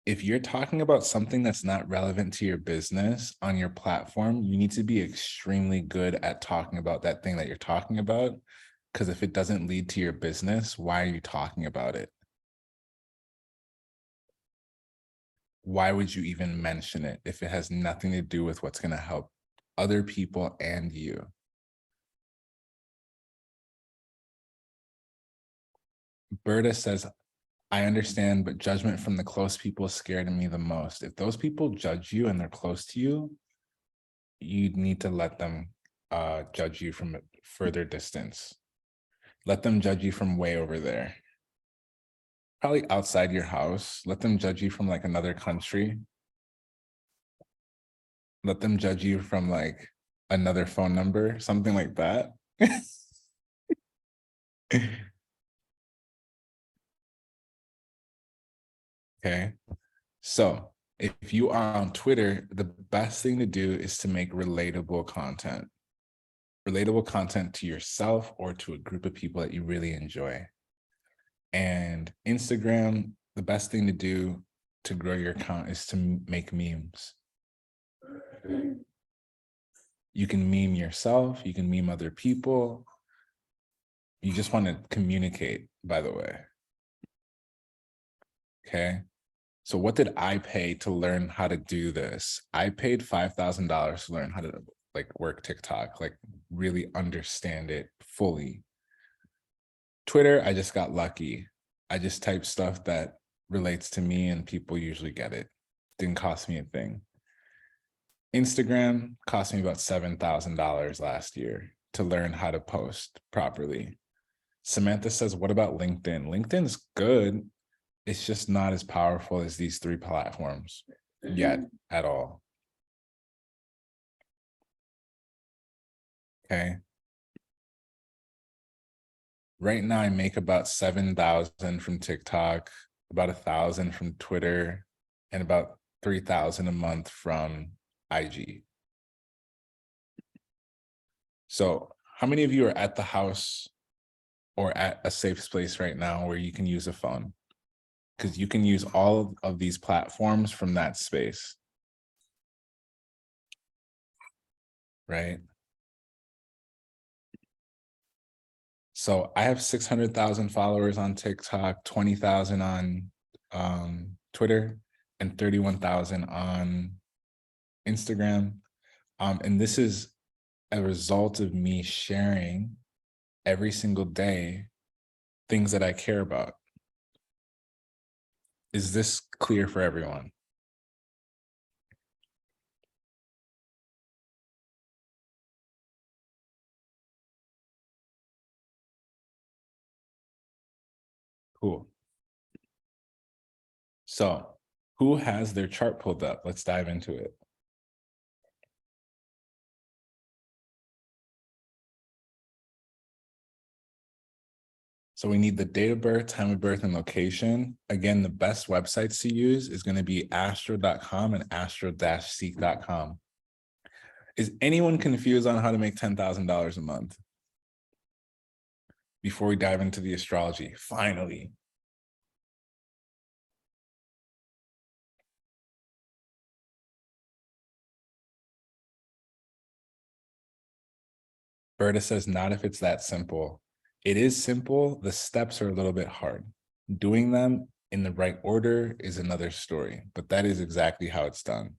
If you're talking about something that's not relevant to your business on your platform, you need to be extremely good at talking about that thing that you're talking about. Because if it doesn't lead to your business, why are you talking about it? Why would you even mention it if it has nothing to do with what's going to help other people and you? Berta says, I understand, but judgment from the close people scared me the most. If those people judge you and they're close to you, you need to let them judge you from a further distance. Let them judge you from way over there. Probably outside your house. Let them judge you from like another country. Let them judge you from like another phone number, something like that. Okay. So if you are on Twitter, the best thing to do is to make relatable content. Relatable content to yourself or to a group of people that you really enjoy. And Instagram, the best thing to do to grow your account is to make memes. You can meme yourself, you can meme other people. You just want to communicate, by the way. Okay. So what did I pay to learn how to do this? I paid $5,000 to learn how to like work TikTok, like really understand it fully. Twitter, I just got lucky. I just typed stuff that relates to me and people usually get it. Didn't cost me a thing. Instagram cost me about $7,000 last year to learn how to post properly. Samantha says, what about LinkedIn? LinkedIn's good. It's just not as powerful as these 3 platforms yet at all. Okay. Right now, I make about 7,000 from TikTok, about 1,000 from Twitter, and about 3,000 a month from IG. So how many of you are at the house or at a safe space right now where you can use a phone, because you can use all of these platforms from that space, right? So I have 600,000 followers on TikTok, 20,000 on Twitter, and 31,000 on Instagram. And this is a result of me sharing every single day things that I care about. Is this clear for everyone? Cool. So who has their chart pulled up? Let's dive into it. So we need the date of birth, time of birth, and location. Again, the best websites to use is going to be astro.com and astro-seek.com. Is anyone confused on how to make $10,000 a month? Before we dive into the astrology, finally. Berta says, not if it's that simple. It is simple. The steps are a little bit hard. Doing them in the right order is another story, but that is exactly how it's done.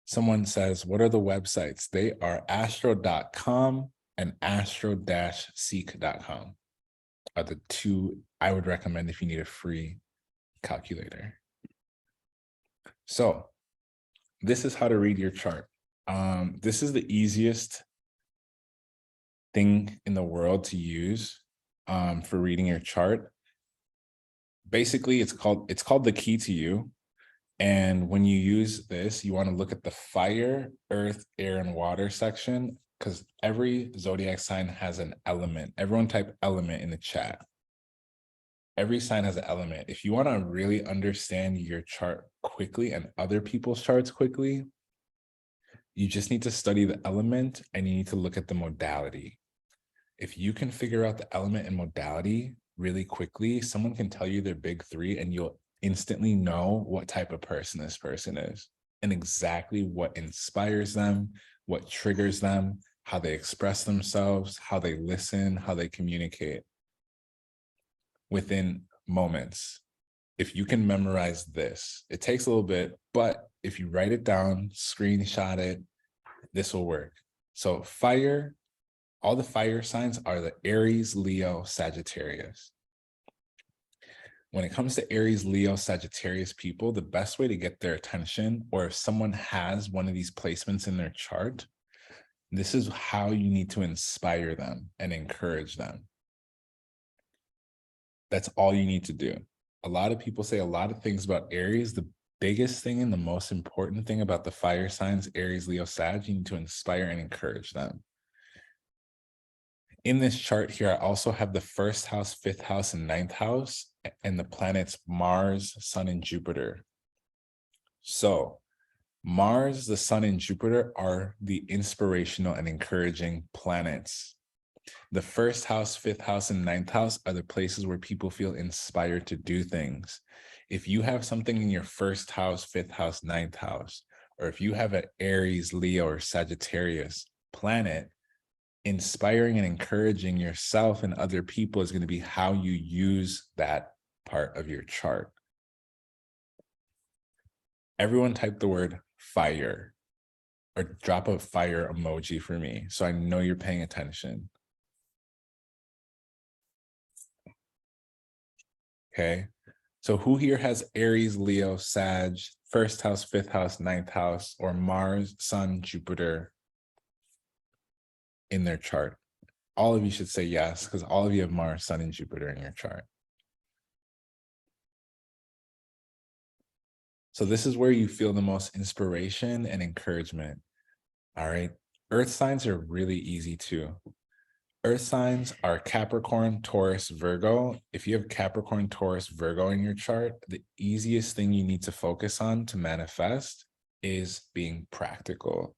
Someone says, what are the websites? They are astro.com and astro-seek.com are the two I would recommend if you need a free calculator. So this is how to read your chart. This is the easiest thing in the world to use for reading your chart. Basically, it's called the key to you. And when you use this, you want to look at the fire, earth, air, and water section, because every zodiac sign has an element. Everyone type element in the chat. Every sign has an element. If you want to really understand your chart quickly and other people's charts quickly, you just need to study the element and you need to look at the modality. If you can figure out the element and modality really quickly, someone can tell you their big three and you'll instantly know what type of person this person is and exactly what inspires them, what triggers them, how they express themselves, how they listen, how they communicate within moments. If you can memorize this, it takes a little bit, but if you write it down, screenshot it, this will work. So fire, all the fire signs are the Aries, Leo, Sagittarius. When it comes to Aries, Leo, Sagittarius people, the best way to get their attention, or if someone has one of these placements in their chart, this is how you need to inspire them and encourage them. That's all you need to do. A lot of people say a lot of things about Aries. The biggest thing and the most important thing about the fire signs, Aries, Leo, Sag, you need to inspire and encourage them. In this chart here, I also have the first house, fifth house, and ninth house, and the planets Mars, Sun, and Jupiter. So Mars, the Sun, and Jupiter are the inspirational and encouraging planets. The first house, fifth house, and ninth house are the places where people feel inspired to do things. If you have something in your first house, fifth house, ninth house, or if you have an Aries, Leo, or Sagittarius planet, inspiring and encouraging yourself and other people is going to be how you use that part of your chart. Everyone type the word fire or drop a fire emoji for me so I know you're paying attention. Okay, so who here has Aries, Leo, Sag, first house, fifth house, ninth house, or Mars, Sun, Jupiter in their chart? All of you should say yes, because all of you have Mars, Sun, and Jupiter in your chart. So this is where you feel the most inspiration and encouragement. All right. Earth signs are really easy too. Earth signs are Capricorn, Taurus, Virgo. If you have Capricorn, Taurus, Virgo in your chart, the easiest thing you need to focus on to manifest is being practical.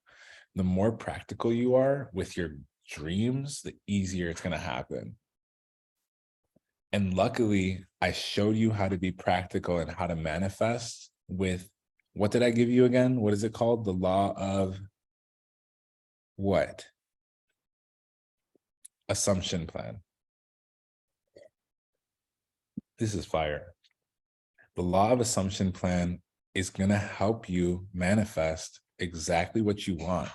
The more practical you are with your dreams, the easier it's going to happen. And luckily, I showed you how to be practical and how to manifest with, what did I give you again? What is it called? The law of what? Assumption plan. This is fire. The law of assumption plan is going to help you manifest exactly what you want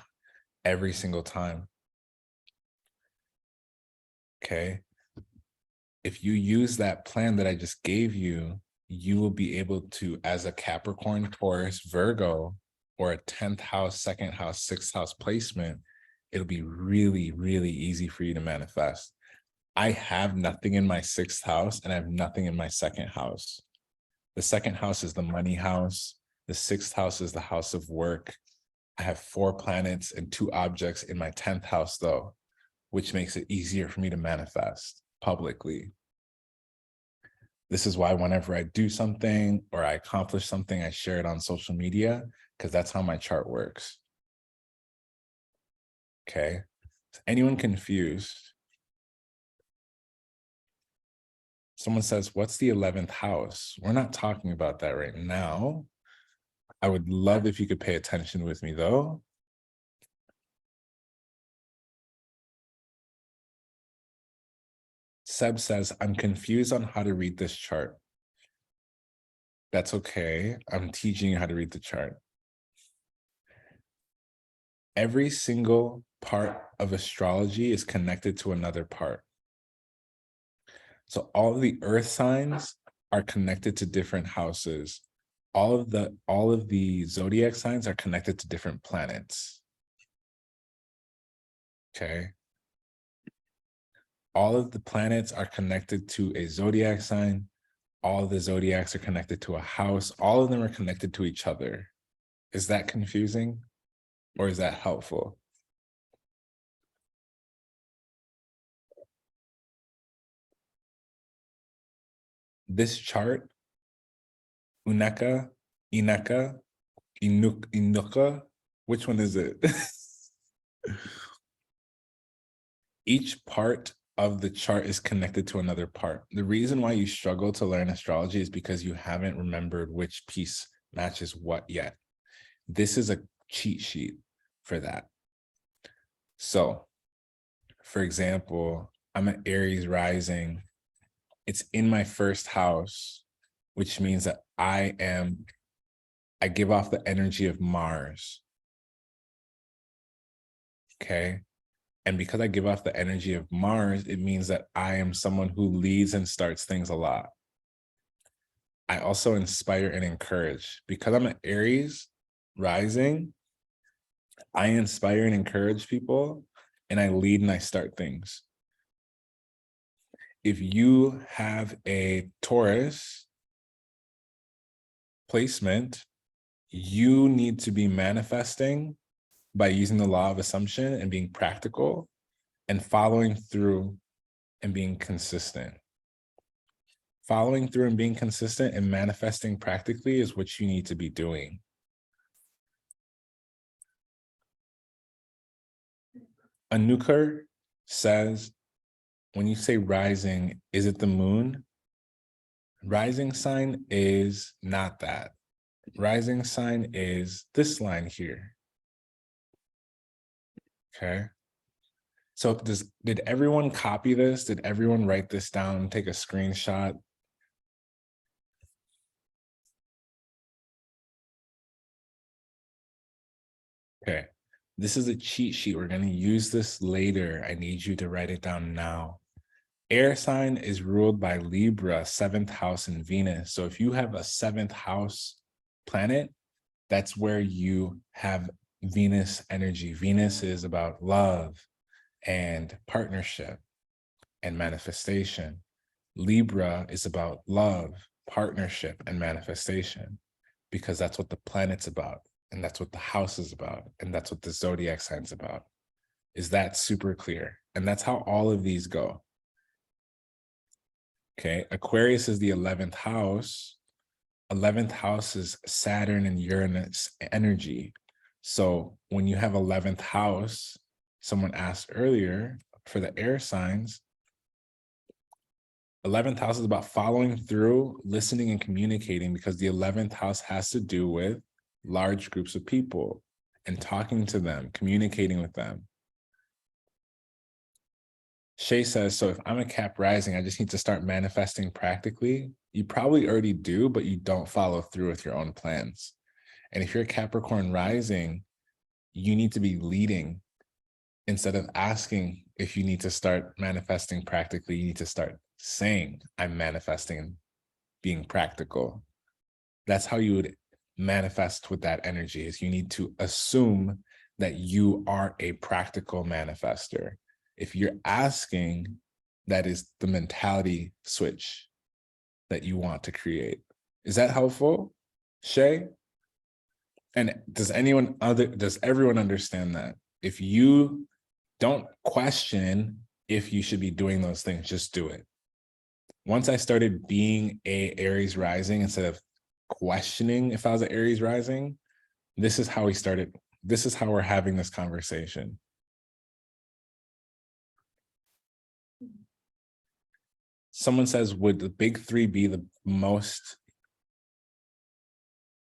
every single time. Okay. If you use that plan that I just gave you, you will be able to, as a Capricorn, Taurus, Virgo, or a 10th house, 2nd house, 6th house placement, it'll be really, really easy for you to manifest. I have nothing in my 6th house and I have nothing in my 2nd house. The 2nd house is the money house. The 6th house is the house of work. I have 4 planets and 2 objects in my 10th house though, which makes it easier for me to manifest publicly. This is why whenever I do something or I accomplish something, I share it on social media, because that's how my chart works. Okay. Is anyone confused? Someone says, what's the 11th house? We're not talking about that right now. I would love if you could pay attention with me though. Seb says, I'm confused on how to read this chart. That's okay. I'm teaching you how to read the chart. Every single part of astrology is connected to another part. So all of the earth signs are connected to different houses. All of the zodiac signs are connected to different planets. Okay. All of the planets are connected to a zodiac sign. All of the zodiacs are connected to a house. All of them are connected to each other. Is that confusing or is that helpful? This chart, Uneka, Ineka, Inuka, which one is it? Each part of the chart is connected to another part. The reason why you struggle to learn astrology is because you haven't remembered which piece matches what yet. This is a cheat sheet for that. So, for example, I'm an Aries rising. It's in my 1st house, which means that I give off the energy of Mars. Okay. And because I give off the energy of Mars, it means that I am someone who leads and starts things a lot. I also inspire and encourage. Because I'm an Aries rising, I inspire and encourage people, and I lead and I start things. If you have a Taurus placement, you need to be manifesting by using the law of assumption and being practical and following through and being consistent. Following through and being consistent and manifesting practically is what you need to be doing. Anukar says, when you say rising, is it the moon? Rising sign is not that. Rising sign is this line here. Okay. So did everyone copy this? Did everyone write this down, take a screenshot? Okay. This is a cheat sheet. We're going to use this later. I need you to write it down now. Air sign is ruled by Libra, 7th house in Venus. So if you have a 7th house planet, that's where you have Venus energy. Venus is about love and partnership and manifestation. Libra is about love, partnership, and manifestation, because that's what the planet's about, and that's what the house is about, and that's what the zodiac sign's about. Is that super clear? And that's how all of these go. Okay, Aquarius is the 11th house. 11th house is Saturn and Uranus energy. So when you have 11th house, someone asked earlier for the air signs, 11th house is about following through, listening, and communicating, because the 11th house has to do with large groups of people and talking to them, communicating with them. Shay says, so if I'm a Cap rising, I just need to start manifesting practically. You probably already do, but you don't follow through with your own plans. And if you're a Capricorn rising, you need to be leading instead of asking if you need to start manifesting practically. You need to start saying, I'm manifesting and being practical. That's how you would manifest with that energy, is you need to assume that you are a practical manifester. If you're asking, that is the mentality switch that you want to create. Is that helpful, Shay? And does everyone understand that? If you don't question if you should be doing those things, just do it. Once I started being a Aries rising instead of questioning if I was an Aries rising, this is how we started. This is how we're having this conversation. Someone says, would the big three be the most,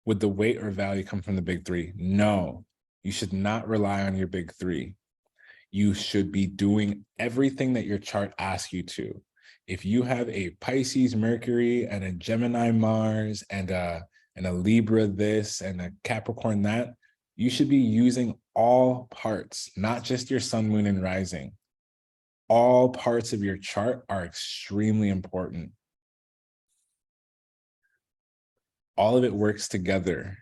would the weight or value come from the big three? No, you should not rely on your big three. You should be doing everything that your chart asks you to. If you have a Pisces Mercury and a Gemini Mars and a Libra this and a Capricorn that, you should be using all parts, not just your sun, moon, and rising. All parts of your chart are extremely important. All of it works together.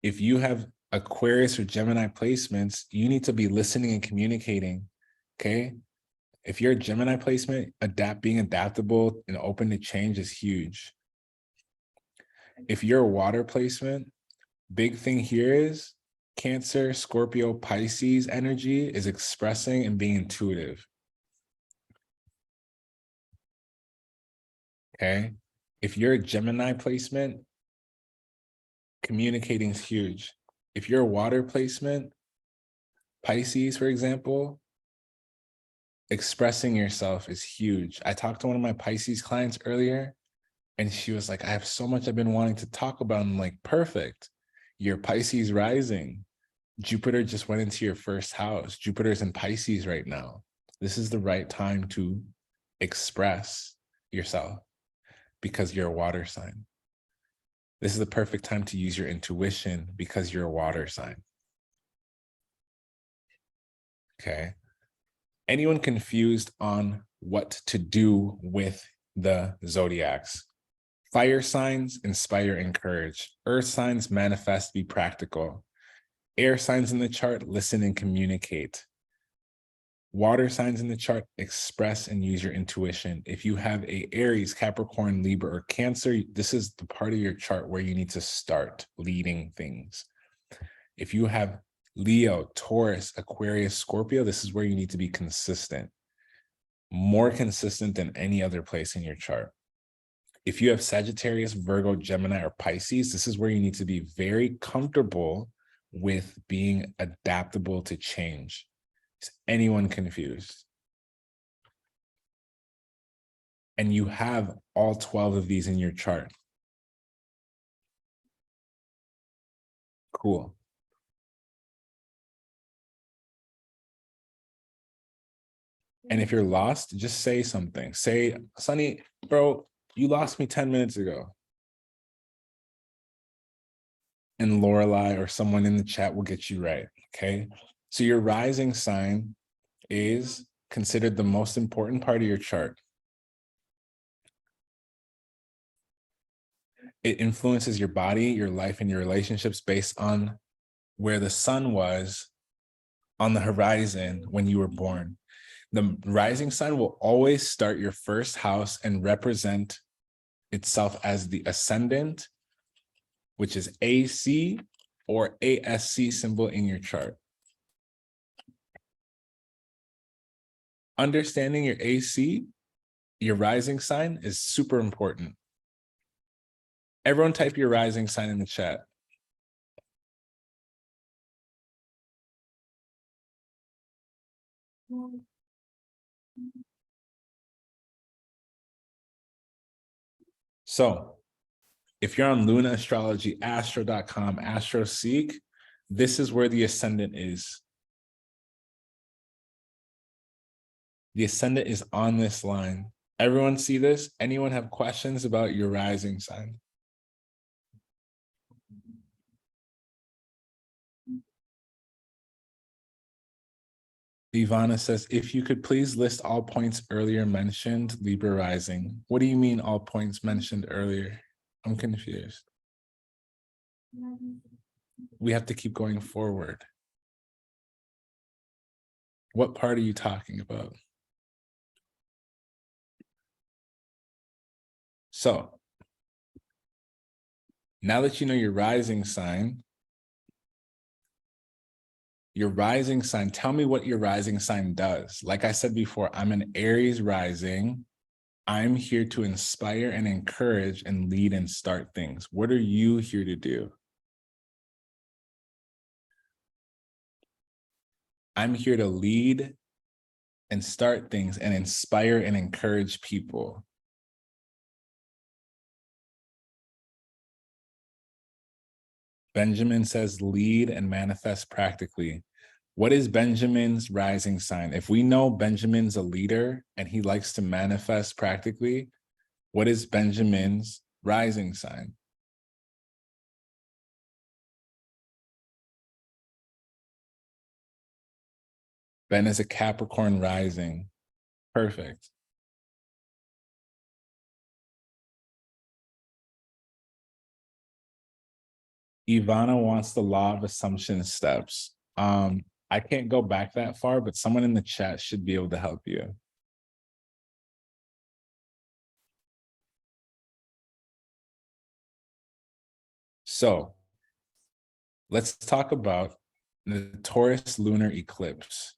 If you have Aquarius or Gemini placements, you need to be listening and communicating, okay? If you're a Gemini placement, being adaptable and open to change is huge. If you're a water placement, big thing here is Cancer, Scorpio, Pisces energy is expressing and being intuitive. Okay. If you're a Gemini placement, communicating is huge. If you're a water placement, Pisces, for example, expressing yourself is huge. I talked to one of my Pisces clients earlier, and she was like, I have so much I've been wanting to talk about. I'm like, perfect. You're Pisces rising. Jupiter just went into your first house. Jupiter's in Pisces right now. This is the right time to express yourself because you're a water sign. This is the perfect time to use your intuition because you're a water sign. Okay. Anyone confused on what to do with the zodiacs? Fire signs, inspire, encourage. Earth signs, manifest, be practical. Air signs in the chart, listen and communicate. Water signs in the chart, express and use your intuition. If you have a Aries, Capricorn, Libra, or Cancer, this is the part of your chart where you need to start leading things. If you have Leo, Taurus, Aquarius, Scorpio, this is where you need to be consistent. More consistent than any other place in your chart. If you have Sagittarius, Virgo, Gemini, or Pisces, this is where you need to be very comfortable with being adaptable to change. Is anyone confused? And you have all 12 of these in your chart. Cool. And if you're lost, just say something. Say, Sonny, bro, you lost me 10 minutes ago. And Lorelai or someone in the chat will get you right, okay? So your rising sign is considered the most important part of your chart. It influences your body, your life, and your relationships based on where the sun was on the horizon when you were born. The rising sign will always start your first house and represent itself as the ascendant, which is AC or ASC symbol in your chart. Understanding your AC, your rising sign, is super important. Everyone type your rising sign in the chat. So if you're on Luna Astrology, astro.com, AstroSeek, this is where the ascendant is. The ascendant is on this line. Everyone see this? Anyone have questions about your rising sign? Ivana says, if you could please list all points earlier mentioned, Libra rising. What do you mean all points mentioned earlier? I'm confused. We have to keep going forward. What part are you talking about? So now that you know your rising sign, tell me what your rising sign does. Like I said before, I'm an Aries rising. I'm here to inspire and encourage and lead and start things. What are you here to do? I'm here to lead and start things and inspire and encourage people. Benjamin says lead and manifest practically. What is Benjamin's rising sign? If we know Benjamin's a leader and he likes to manifest practically, what is Benjamin's rising sign? Ben is a Capricorn rising. Perfect. Ivana wants the law of assumption steps. I can't go back that far, but someone in the chat should be able to help you. So let's talk about the Taurus lunar eclipse.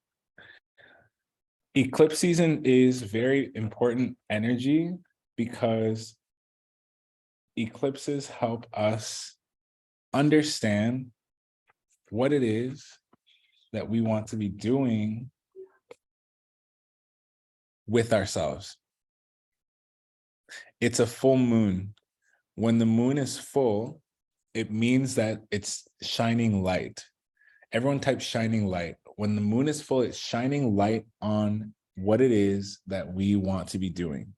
Eclipse season is very important energy because eclipses help us understand what it is that we want to be doing with ourselves. It's a full moon. When the moon is full, it means that it's shining light. Everyone type shining light. When the moon is full, it's shining light on what it is that we want to be doing.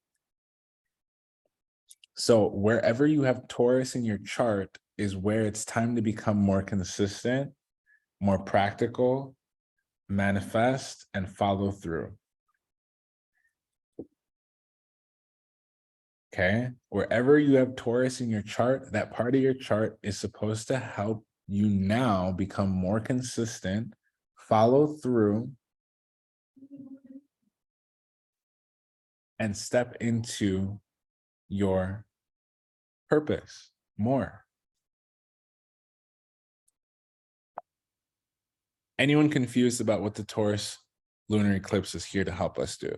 So wherever you have Taurus in your chart is where it's time to become more consistent, more practical, manifest, and follow through. Okay, wherever you have Taurus in your chart, that part of your chart is supposed to help you now become more consistent, follow through, and step into your purpose more. Anyone confused about what the Taurus lunar eclipse is here to help us do?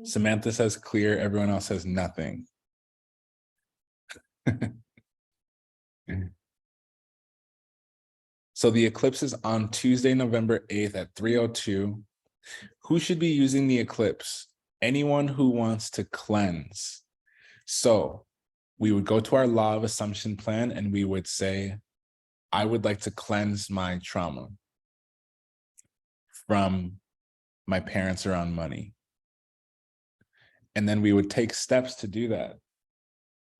Samantha says clear, everyone else says nothing. So the eclipse is on Tuesday, November 8th at 3:02. Who should be using the eclipse? Anyone who wants to cleanse. So we would go to our law of assumption plan and we would say, I would like to cleanse my trauma from my parents around money. And then we would take steps to do that.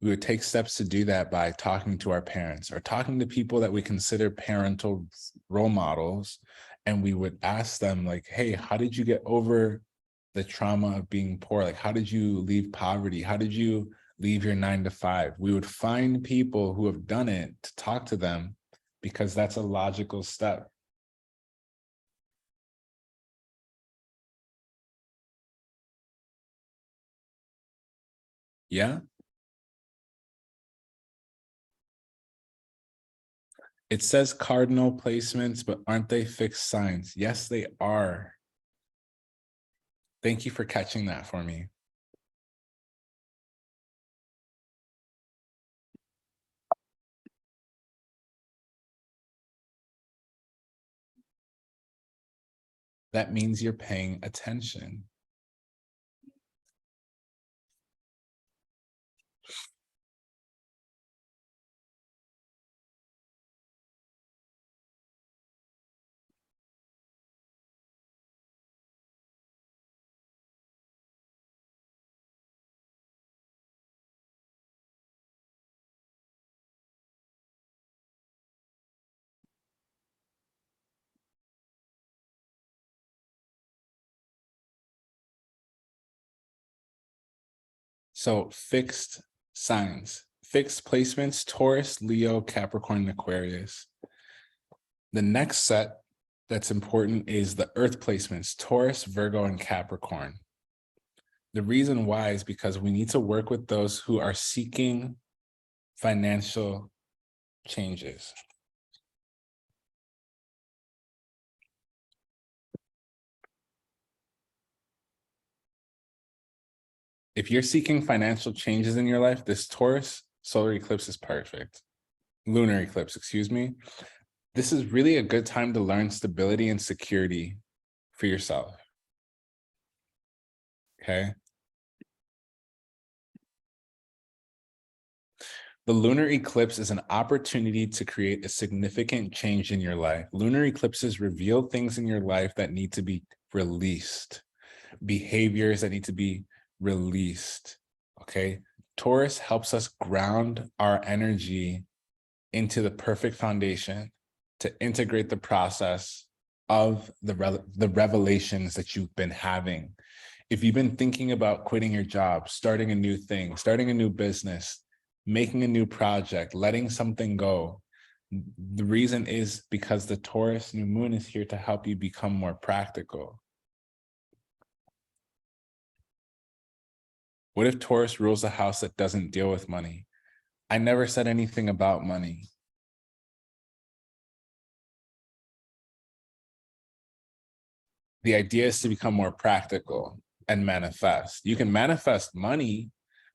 We would take steps to do that by talking to our parents or talking to people that we consider parental role models. And we would ask them like, hey, how did you get over the trauma of being poor? Like, how did you leave poverty? How did you leave your 9-to-5? We would find people who have done it to talk to them because that's a logical step. Yeah. It says cardinal placements, but aren't they fixed signs? Yes, they are. Thank you for catching that for me. That means you're paying attention. So fixed signs, fixed placements, Taurus, Leo, Capricorn, and Aquarius. The next set that's important is the earth placements, Taurus, Virgo, and Capricorn. The reason why is because we need to work with those who are seeking financial changes. If you're seeking financial changes in your life, this Taurus solar eclipse is perfect. Lunar eclipse, excuse me. This is really a good time to learn stability and security for yourself. Okay. The lunar eclipse is an opportunity to create a significant change in your life. Lunar eclipses reveal things in your life that need to be released, behaviors that need to be released. Okay. Taurus helps us ground our energy into the perfect foundation to integrate the process of the revelations that you've been having. If you've been thinking about quitting your job, starting a new thing, starting a new business, making a new project, letting something go, the reason is because the Taurus new moon is here to help you become more practical. What if Taurus rules a house that doesn't deal with money? I never said anything about money. The idea is to become more practical and manifest. You can manifest money,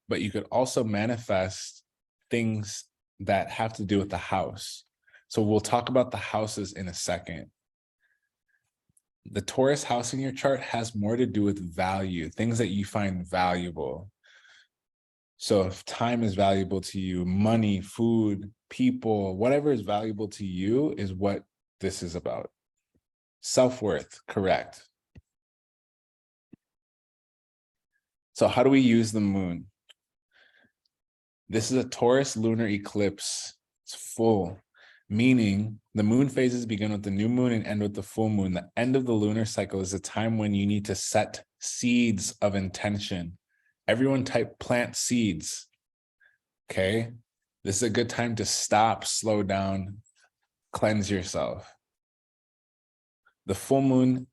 but you could also manifest things that have to do with the house. So we'll talk about the houses in a second. The Taurus house in your chart has more to do with value, things that you find valuable. So if time is valuable to you, money, food, people, whatever is valuable to you is what this is about. Self-worth, correct. So how do we use the moon? This is a Taurus lunar eclipse. It's full, meaning the moon phases begin with the new moon and end with the full moon. The end of the lunar cycle is a time when you need to set seeds of intention. Everyone type plant seeds. Okay. This is a good time to stop, slow down, cleanse yourself. The full moon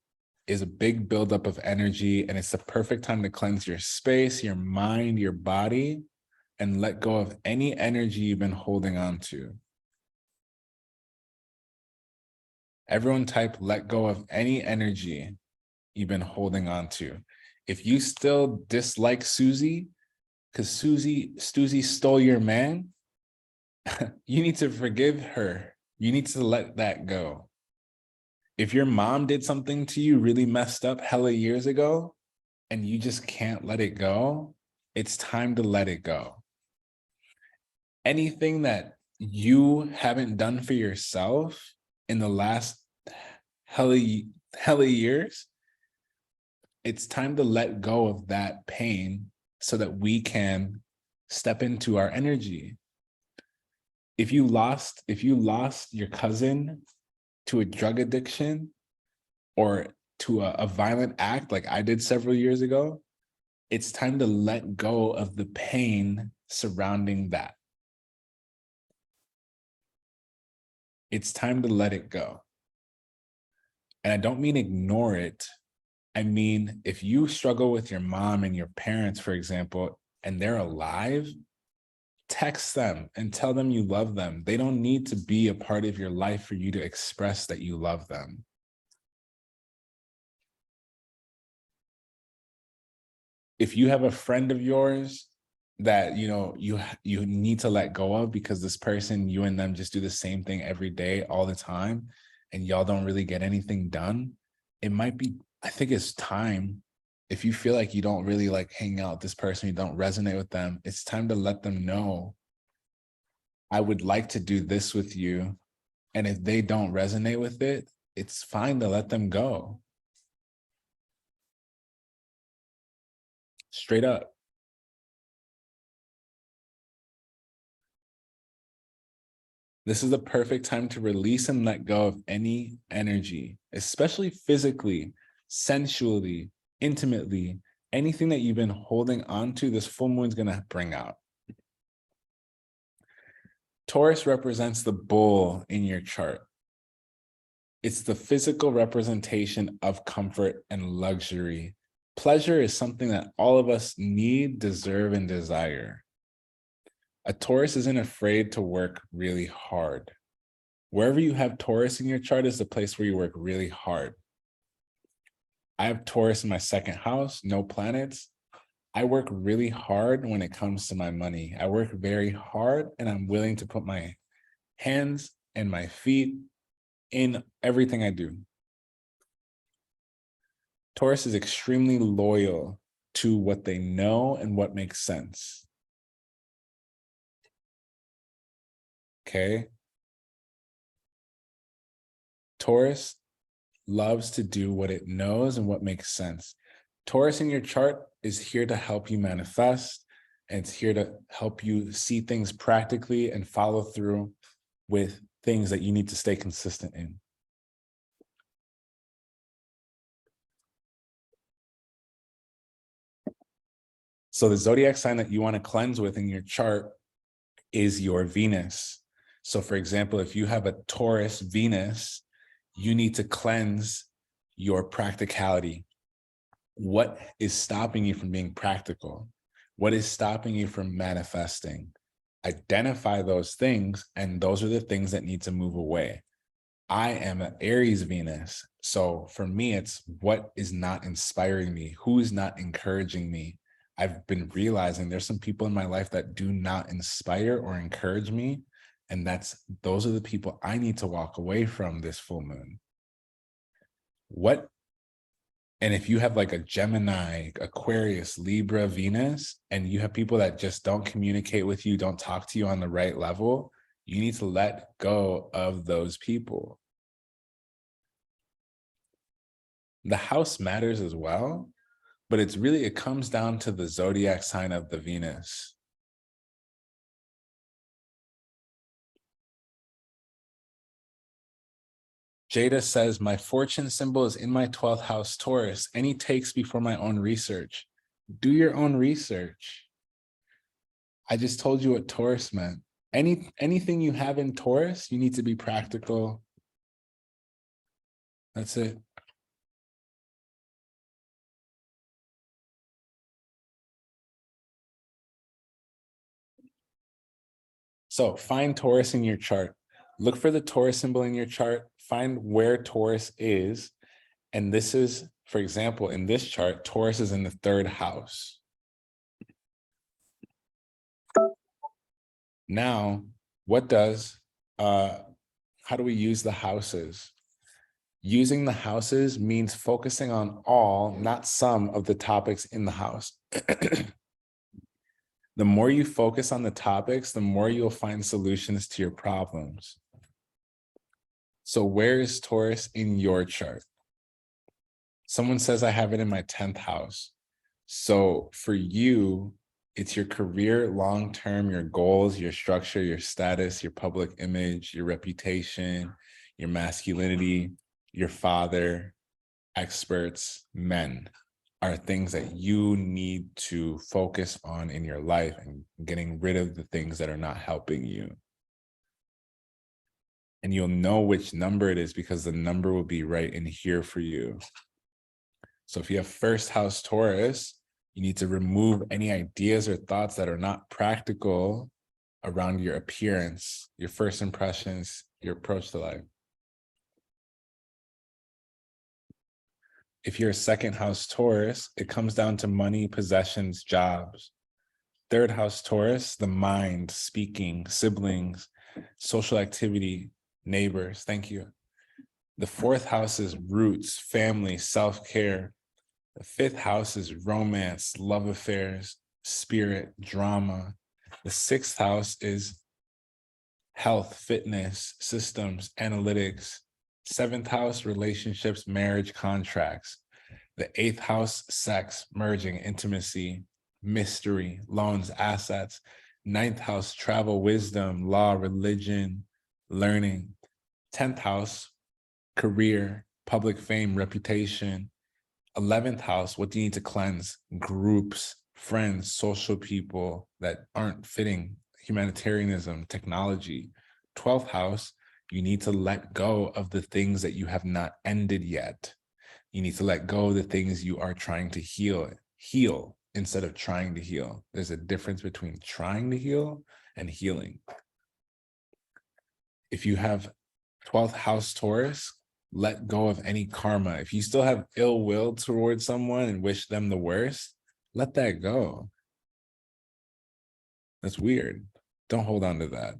is a big buildup of energy, and it's the perfect time to cleanse your space, your mind, your body, and let go of any energy you've been holding on to. Everyone type, let go of any energy you've been holding on to. If you still dislike Susie, because Susie stole your man, you need to forgive her. You need to let that go. If your mom did something to you really messed up hella years ago, and you just can't let it go, it's time to let it go. Anything that you haven't done for yourself in the last hella years, it's time to let go of that pain so that we can step into our energy. If you lost your cousin to a drug addiction or to a violent act like I did several years ago, it's time to let go of the pain surrounding that. It's time to let it go. And I don't mean ignore it. I mean, if you struggle with your mom and your parents, for example, and they're alive, text them and tell them you love them. They don't need to be a part of your life for you to express that you love them. if you have a friend of yours that, you know, you need to let go of because this person, you and them just do the same thing every day, all the time, and y'all don't really get anything done, it might be, I think it's time. If you feel like you don't really like hang out with this person, you don't resonate with them, it's time to let them know, I would like to do this with you. And if they don't resonate with it, it's fine to let them go. Straight up. This is the perfect time to release and let go of any energy, especially physically, sensually, intimately, anything that you've been holding on to, this full moon is going to bring out. Taurus represents the bull in your chart. It's the physical representation of comfort and luxury. Pleasure is something that all of us need, deserve, and desire. A Taurus isn't afraid to work really hard. Wherever you have Taurus in your chart is the place where you work really hard. I have Taurus in my second house, no planets. I work really hard when it comes to my money. I work very hard and I'm willing to put my hands and my feet in everything I do. Taurus is extremely loyal to what they know and what makes sense. Okay? Taurus loves to do what it knows and what makes sense. Taurus in your chart is here to help you manifest, and it's here to help you see things practically and follow through with things that you need to stay consistent in. So the zodiac sign that you want to cleanse with in your chart is your Venus. So for example, if you have a Taurus Venus, you need to cleanse your practicality. What is stopping you from being practical? What is stopping you from manifesting? Identify those things, and those are the things that need to move away. I am an Aries Venus. So for me, it's what is not inspiring me? Who is not encouraging me? I've been realizing there's some people in my life that do not inspire or encourage me. And those are the people I need to walk away from this full moon. And if you have like a Gemini, Aquarius, Libra, Venus, and you have people that just don't communicate with you, don't talk to you on the right level, you need to let go of those people. The house matters as well, but it comes down to the zodiac sign of the Venus. Jada says, my fortune symbol is in my 12th house, Taurus. Any takes before my own research? Do your own research. I just told you what Taurus meant. Anything you have in Taurus, you need to be practical. That's it. So find Taurus in your chart. Look for the Taurus symbol in your chart. Find where Taurus is. And this is, for example, in this chart, Taurus is in the 3rd house. Now, how do we use the houses? Using the houses means focusing on all, not some, of the topics in the house. The more you focus on the topics, the more you'll find solutions to your problems. So where is Taurus in your chart? Someone says I have it in my 10th house. So for you, it's your career, long-term, your goals, your structure, your status, your public image, your reputation, your masculinity, your father, experts, men are things that you need to focus on in your life and getting rid of the things that are not helping you. And you'll know which number it is because the number will be right in here for you. So if you have 1st house Taurus, you need to remove any ideas or thoughts that are not practical around your appearance, your first impressions, your approach to life. If you're a second house Taurus, it comes down to money, possessions, jobs. Third house Taurus, the mind, speaking, siblings, social activity, neighbors. Thank you. The fourth house is roots, family, self-care. The fifth house is romance, love affairs, spirit, drama. The sixth house is health, fitness, systems, analytics. Seventh house, relationships, marriage, contracts. The eighth house, sex, merging, intimacy, mystery, loans, assets. Ninth house, travel, wisdom, law, religion, learning. 10th house, career, public fame, reputation. 11th house, what do you need to cleanse? Groups, friends, social people that aren't fitting, humanitarianism, technology. 12th house, you need to let go of the things that you have not ended yet. You need to let go of the things you are trying to heal instead of trying to heal. There's a difference between trying to heal and healing. If you have 12th house Taurus, let go of any karma. If you still have ill will towards someone and wish them the worst, let that go. That's weird. Don't hold on to that.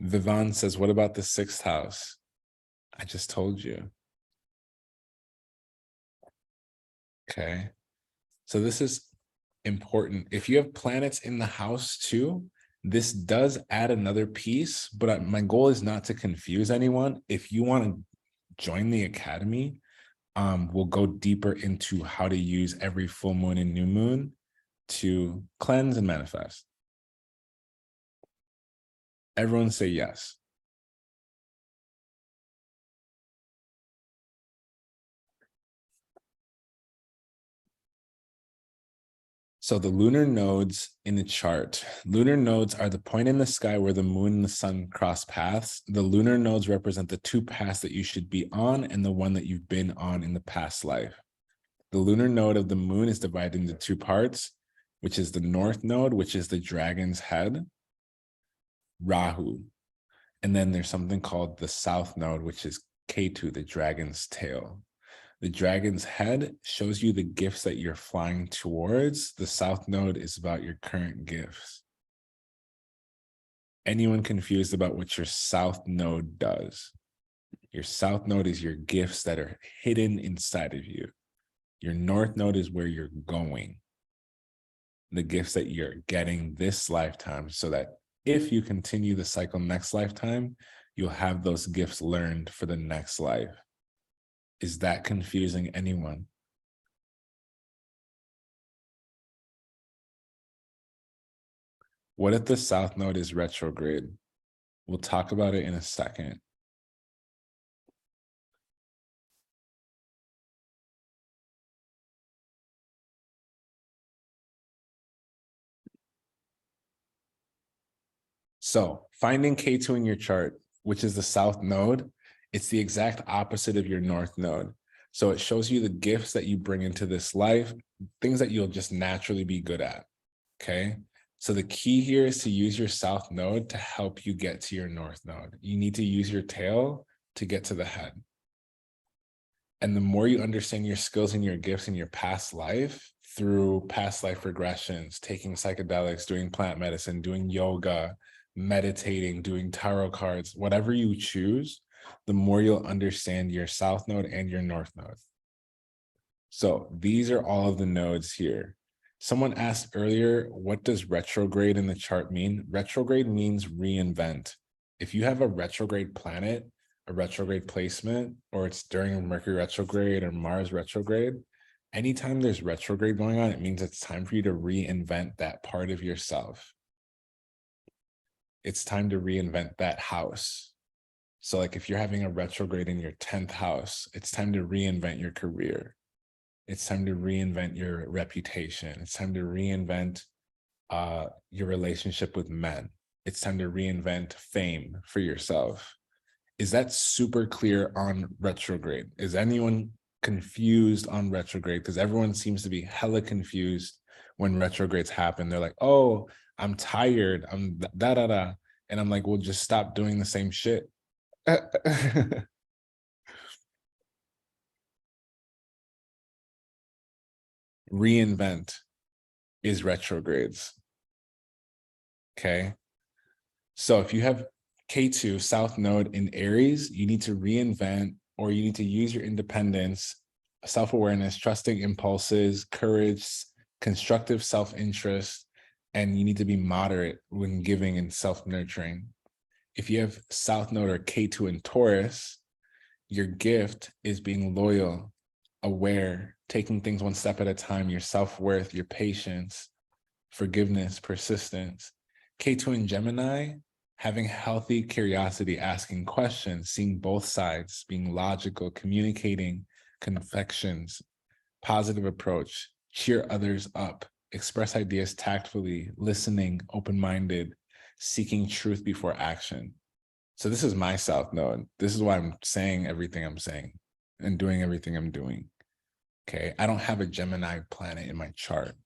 Vivan says, what about the 6th house? I just told you. Okay. So this is important. If you have planets in the house too, this does add another piece, but my goal is not to confuse anyone. If you want to join the academy, we'll go deeper into how to use every full moon and new moon to cleanse and manifest. Everyone say yes. So the lunar nodes in the chart, lunar nodes are the point in the sky where the moon and the sun cross paths. The lunar nodes represent the two paths that you should be on and the one that you've been on in the past life. The lunar node of the moon is divided into two parts, which is the north node, which is the dragon's head, Rahu. And then there's something called the south node, which is Ketu, the dragon's tail. The dragon's head shows you the gifts that you're flying towards. The south node is about your current gifts. Anyone confused about what your south node does? Your south node is your gifts that are hidden inside of you. Your north node is where you're going. The gifts that you're getting this lifetime, so that if you continue the cycle next lifetime, you'll have those gifts learned for the next life. Is that confusing anyone? What if the south node is retrograde? We'll talk about it in a second. So finding Ketu in your chart, which is the south node, it's the exact opposite of your north node. So it shows you the gifts that you bring into this life, things that you'll just naturally be good at, okay? So the key here is to use your south node to help you get to your north node. You need to use your tail to get to the head. And the more you understand your skills and your gifts in your past life, through past life regressions, taking psychedelics, doing plant medicine, doing yoga, meditating, doing tarot cards, whatever you choose, the more you'll understand your south node and your north node. So these are all of the nodes here. Someone asked earlier, what does retrograde in the chart mean? Retrograde means reinvent. If you have a retrograde planet, a retrograde placement, or it's during Mercury retrograde or Mars retrograde, anytime there's retrograde going on, it means it's time for you to reinvent that part of yourself. It's time to reinvent that house. So like if you're having a retrograde in your 10th house, it's time to reinvent your career. It's time to reinvent your reputation. It's time to reinvent your relationship with men. It's time to reinvent fame for yourself. Is that super clear on retrograde? Is anyone confused on retrograde? Because everyone seems to be hella confused when retrogrades happen. They're like, oh, I'm tired. I'm da-da-da. And I'm like, well, just stop doing the same shit. reinvent is retrogrades. Okay. So if you have Ketu, South Node in Aries, you need to reinvent, or you need to use your independence, self-awareness, trusting impulses, courage, constructive self-interest, and you need to be moderate when giving and self-nurturing. If you have South Node or Ketu in Taurus, your gift is being loyal, aware, taking things one step at a time, your self-worth, your patience, forgiveness, persistence. Ketu in Gemini, having healthy curiosity, asking questions, seeing both sides, being logical, communicating, confections, positive approach, cheer others up, express ideas tactfully, listening, open-minded, seeking truth before action. So this is my South Node. This is why I'm saying everything I'm saying and doing everything I'm doing. Okay. I don't have a Gemini planet in my chart.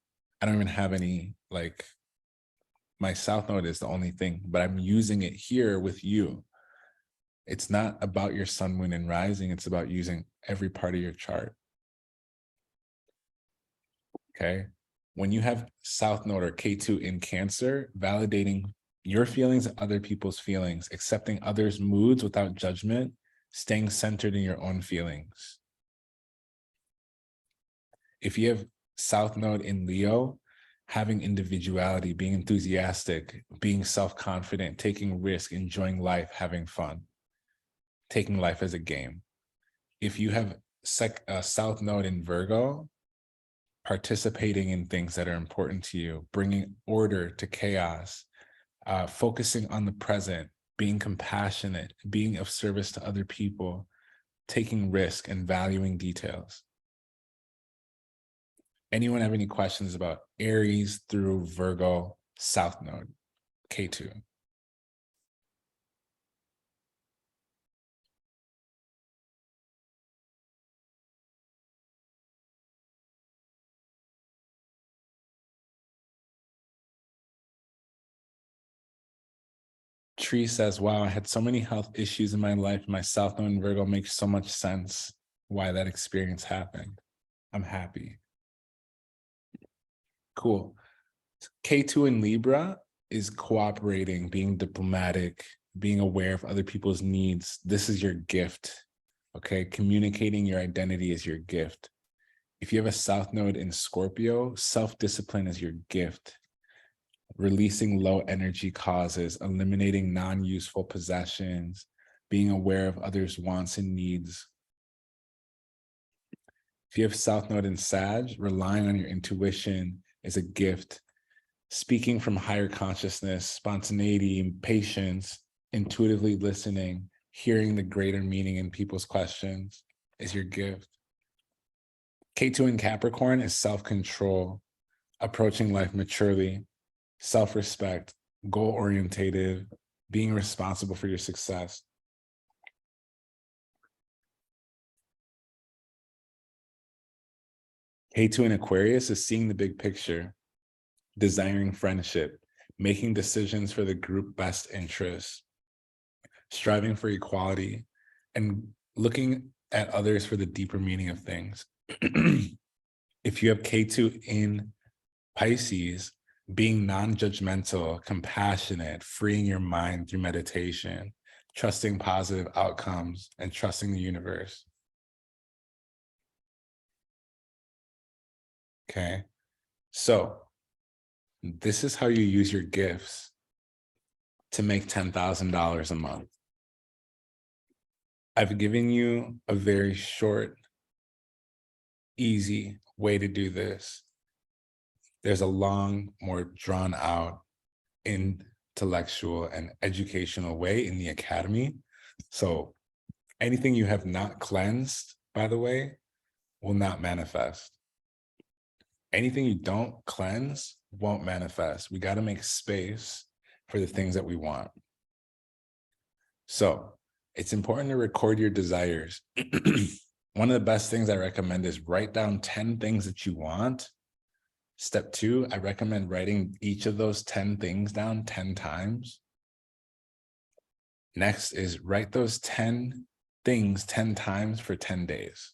I don't even have any, like, my South Node is the only thing, but I'm using it here with you. It's not about your sun, moon, and rising. It's about using every part of your chart. Okay. When you have South Node or Ketu in Cancer, validating your feelings and other people's feelings, accepting others' moods without judgment, staying centered in your own feelings. If you have South Node in Leo, having individuality, being enthusiastic, being self-confident, taking risk, enjoying life, having fun, taking life as a game. If you have South Node in Virgo, participating in things that are important to you, bringing order to chaos, focusing on the present, being compassionate, being of service to other people, taking risk and valuing details. Anyone have any questions about Aries through Virgo, South Node, Ketu? Tree says, wow, I had so many health issues in my life. My South Node in Virgo makes so much sense why that experience happened. I'm happy. Cool. Ketu in Libra is cooperating, being diplomatic, being aware of other people's needs. This is your gift. Okay. Communicating your identity is your gift. If you have a South Node in Scorpio, self-discipline is your gift. Releasing low energy causes, eliminating non-useful possessions, being aware of others' wants and needs. If you have South Node in Sag, relying on your intuition is a gift. Speaking from higher consciousness, spontaneity, patience, intuitively listening, hearing the greater meaning in people's questions is your gift. Ketu in Capricorn is self-control, approaching life maturely, self-respect, goal-orientated, being responsible for your success. Ketu in Aquarius is seeing the big picture, desiring friendship, making decisions for the group best interests, striving for equality, and looking at others for the deeper meaning of things. If you have Ketu in Pisces, being non-judgmental, compassionate, freeing your mind through meditation, trusting positive outcomes, and trusting the universe. Okay, so this is how you use your gifts to make $10,000 a month. I've given you a very short, easy way to do this. There's a long, more drawn out, intellectual and educational way in the academy. So anything you have not cleansed, by the way, will not manifest. Anything you don't cleanse won't manifest. We got to make space for the things that we want. So it's important to record your desires. One of the best things I recommend is write down 10 things that you want. Step 2, I recommend writing each of those 10 things down 10 times. Next is write those 10 things 10 times for 10 days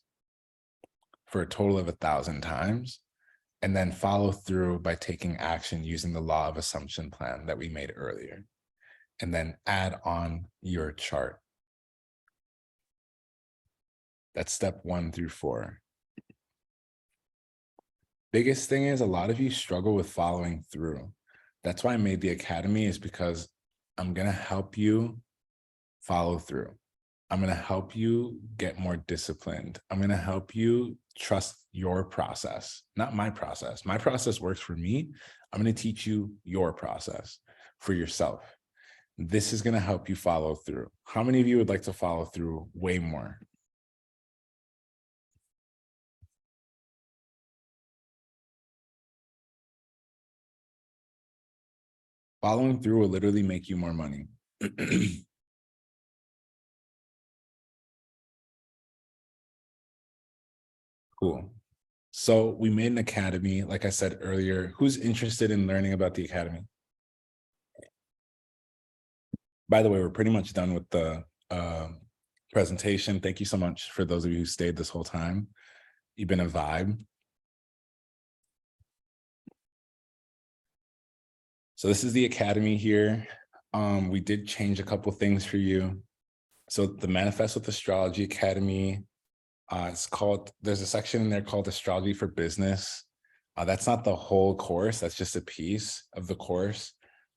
for a total of 1,000 times. and then follow through by taking action using the law of assumption plan that we made earlier, and then add on your chart. That's step 1 through 4. Biggest thing is a lot of you struggle with following through. That's why I made the academy, is because I'm going to help you follow through. I'm going to help you get more disciplined. I'm going to help you trust your process, not my process. My process works for me. I'm going to teach you your process for yourself. This is going to help you follow through. How many of you would like to follow through way more? Following through will literally make you more money. Cool. So we made an academy, like I said earlier. Who's interested in learning about the academy? By the way, we're pretty much done with the presentation. Thank you so much for those of you who stayed this whole time. You've been a vibe. So this is the academy here. We did change a couple things for you. So the Manifest with Astrology Academy, there's a section in there called Astrology for Business. That's not the whole course. That's just a piece of the course.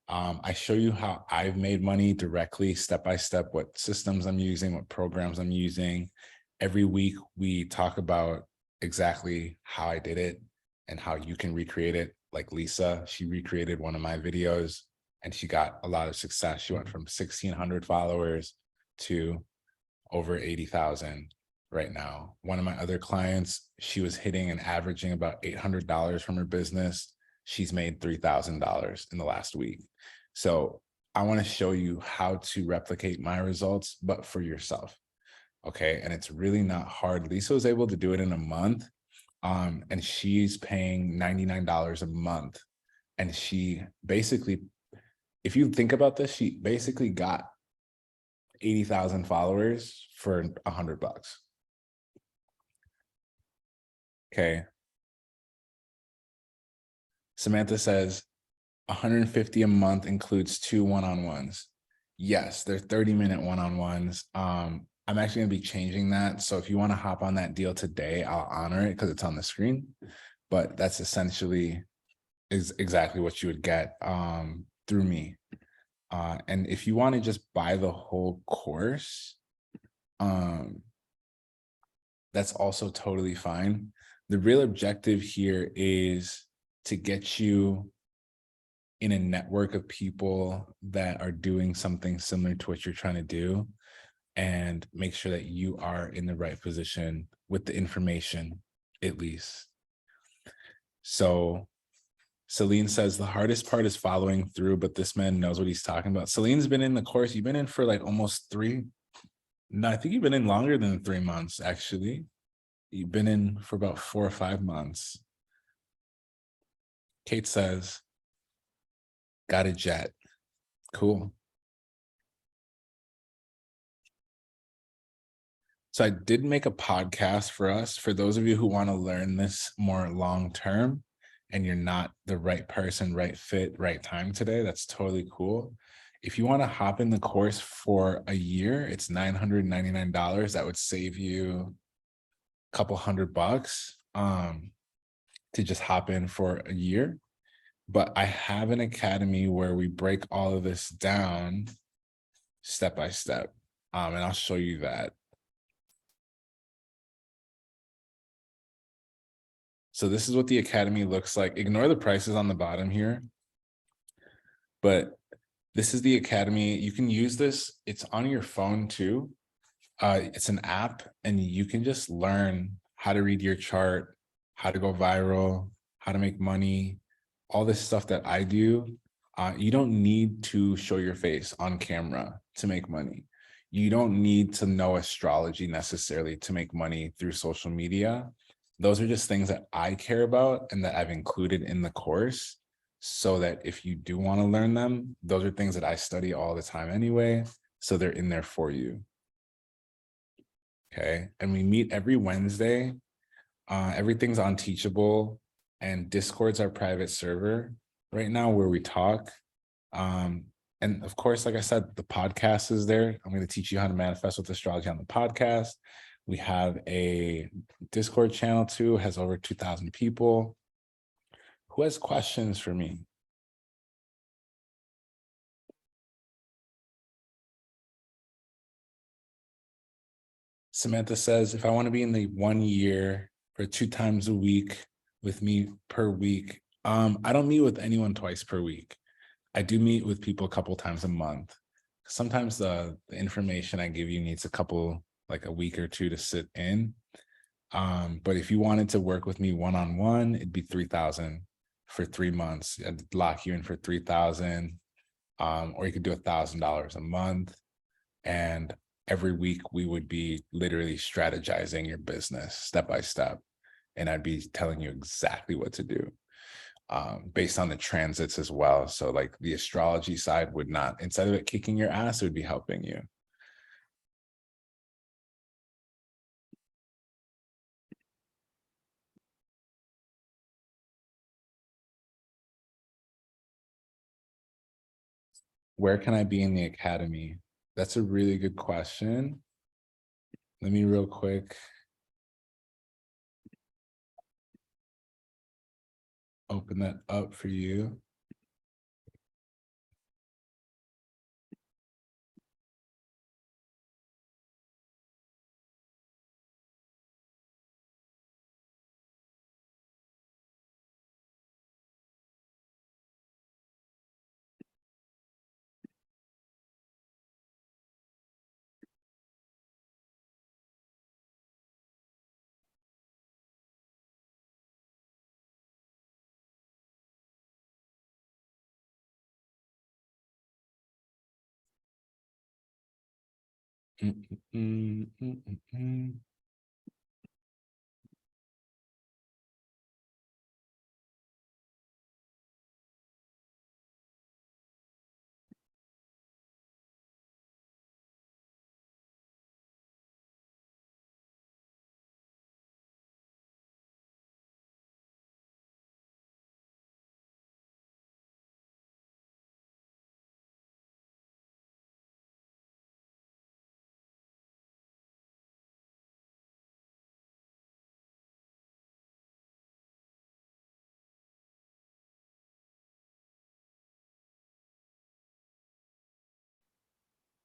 I show you how I've made money directly, step by step, what systems I'm using, what programs I'm using. Every week we talk about exactly how I did it and how you can recreate it. Like Lisa, she recreated one of my videos and she got a lot of success. She went from 1,600 followers to over 80,000 right now. One of my other clients, she was hitting and averaging about $800 from her business. She's made $3,000 in the last week. So I want to show you how to replicate my results, but for yourself. Okay. And it's really not hard. Lisa was able to do it in a month. And she's paying $99 a month. And she basically, if you think about this, she basically got 80,000 followers for $100. Okay. Samantha says 150 a month includes 2 one-on-ones. Yes, they're 30-minute one-on-ones. I'm actually going to be changing that. So if you want to hop on that deal today, I'll honor it because it's on the screen. But that's essentially exactly what you would get through me. And if you want to just buy the whole course, that's also totally fine. The real objective here is to get you in a network of people that are doing something similar to what you're trying to do, and make sure that you are in the right position with the information, at least. So Celine says the hardest part is following through, but this man knows what he's talking about. Celine's been in the course. You've been in for like almost 3. No, I think you've been in longer than 3 months, actually. You've been in for about 4 or 5 months. Kate says, got a jet. Cool. So I did make a podcast for us. For those of you who want to learn this more long-term and you're not the right person, right fit, right time today, that's totally cool. If you want to hop in the course for a year, it's $999. That would save you a couple $100 to just hop in for a year. But I have an academy where we break all of this down step by step. And I'll show you that. So this is what the academy looks like. Ignore the prices on the bottom here. But this is the academy. You can use this. It's on your phone too. It's an app and you can just learn how to read your chart, how to go viral, how to make money, all this stuff that I do. You don't need to show your face on camera to make money. You don't need to know astrology necessarily to make money through social media. Those are just things that I care about and that I've included in the course, so that if you do want to learn them, those are things that I study all the time anyway. So they're in there for you. Okay. And we meet every Wednesday. Everything's on Teachable. and Discord's our private server right now where we talk. And of course, like I said, the podcast is there. I'm going to teach you how to manifest with astrology on the podcast. We have a Discord channel too, has over 2,000 people. Who has questions for me? Samantha says, if I want to be in the 1 year for 2 times a week with me per week, I don't meet with anyone twice per week. I do meet with people a couple times a month. Sometimes the information I give you needs like a week or two to sit in. But if you wanted to work with me one-on-one, it'd be $3,000 for 3 months. I'd lock you in for $3,000, or you could do $1,000 a month. And every week we would be literally strategizing your business step by step. And I'd be telling you exactly what to do. Based on the transits as well. So like the astrology side would not, instead of it kicking your ass, it would be helping you. Where can I be in the academy? That's a really good question. Let me real quick open that up for you.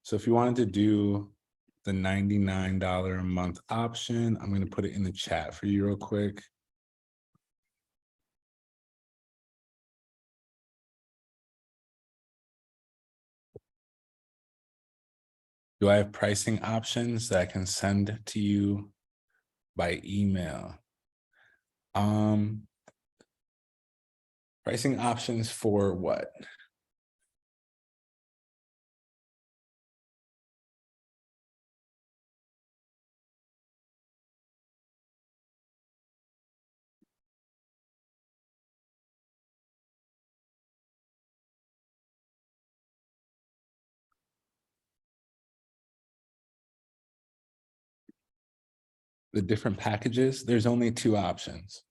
So if you wanted to do the $99 a month option, I'm going to put it in the chat for you real quick. Do I have pricing options that I can send to you by email? Pricing options for what? The different packages, there's only 2 options.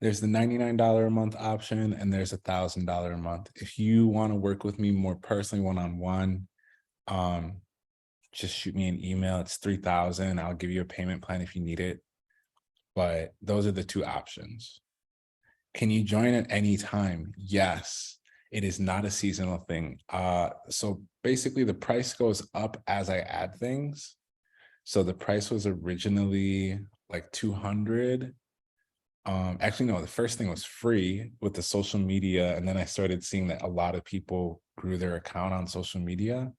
There's the $99 a month option and there's $1,000 a month. If you want to work with me more personally, one-on-one, just shoot me an email. It's $3,000. I'll give you a payment plan if you need it. But those are the 2 options. Can you join at any time? Yes. It is not a seasonal thing. So basically the price goes up as I add things. So the price was originally like $200. Actually, no, the first thing was free with the social media. And then I started seeing that a lot of people grew their account on social media.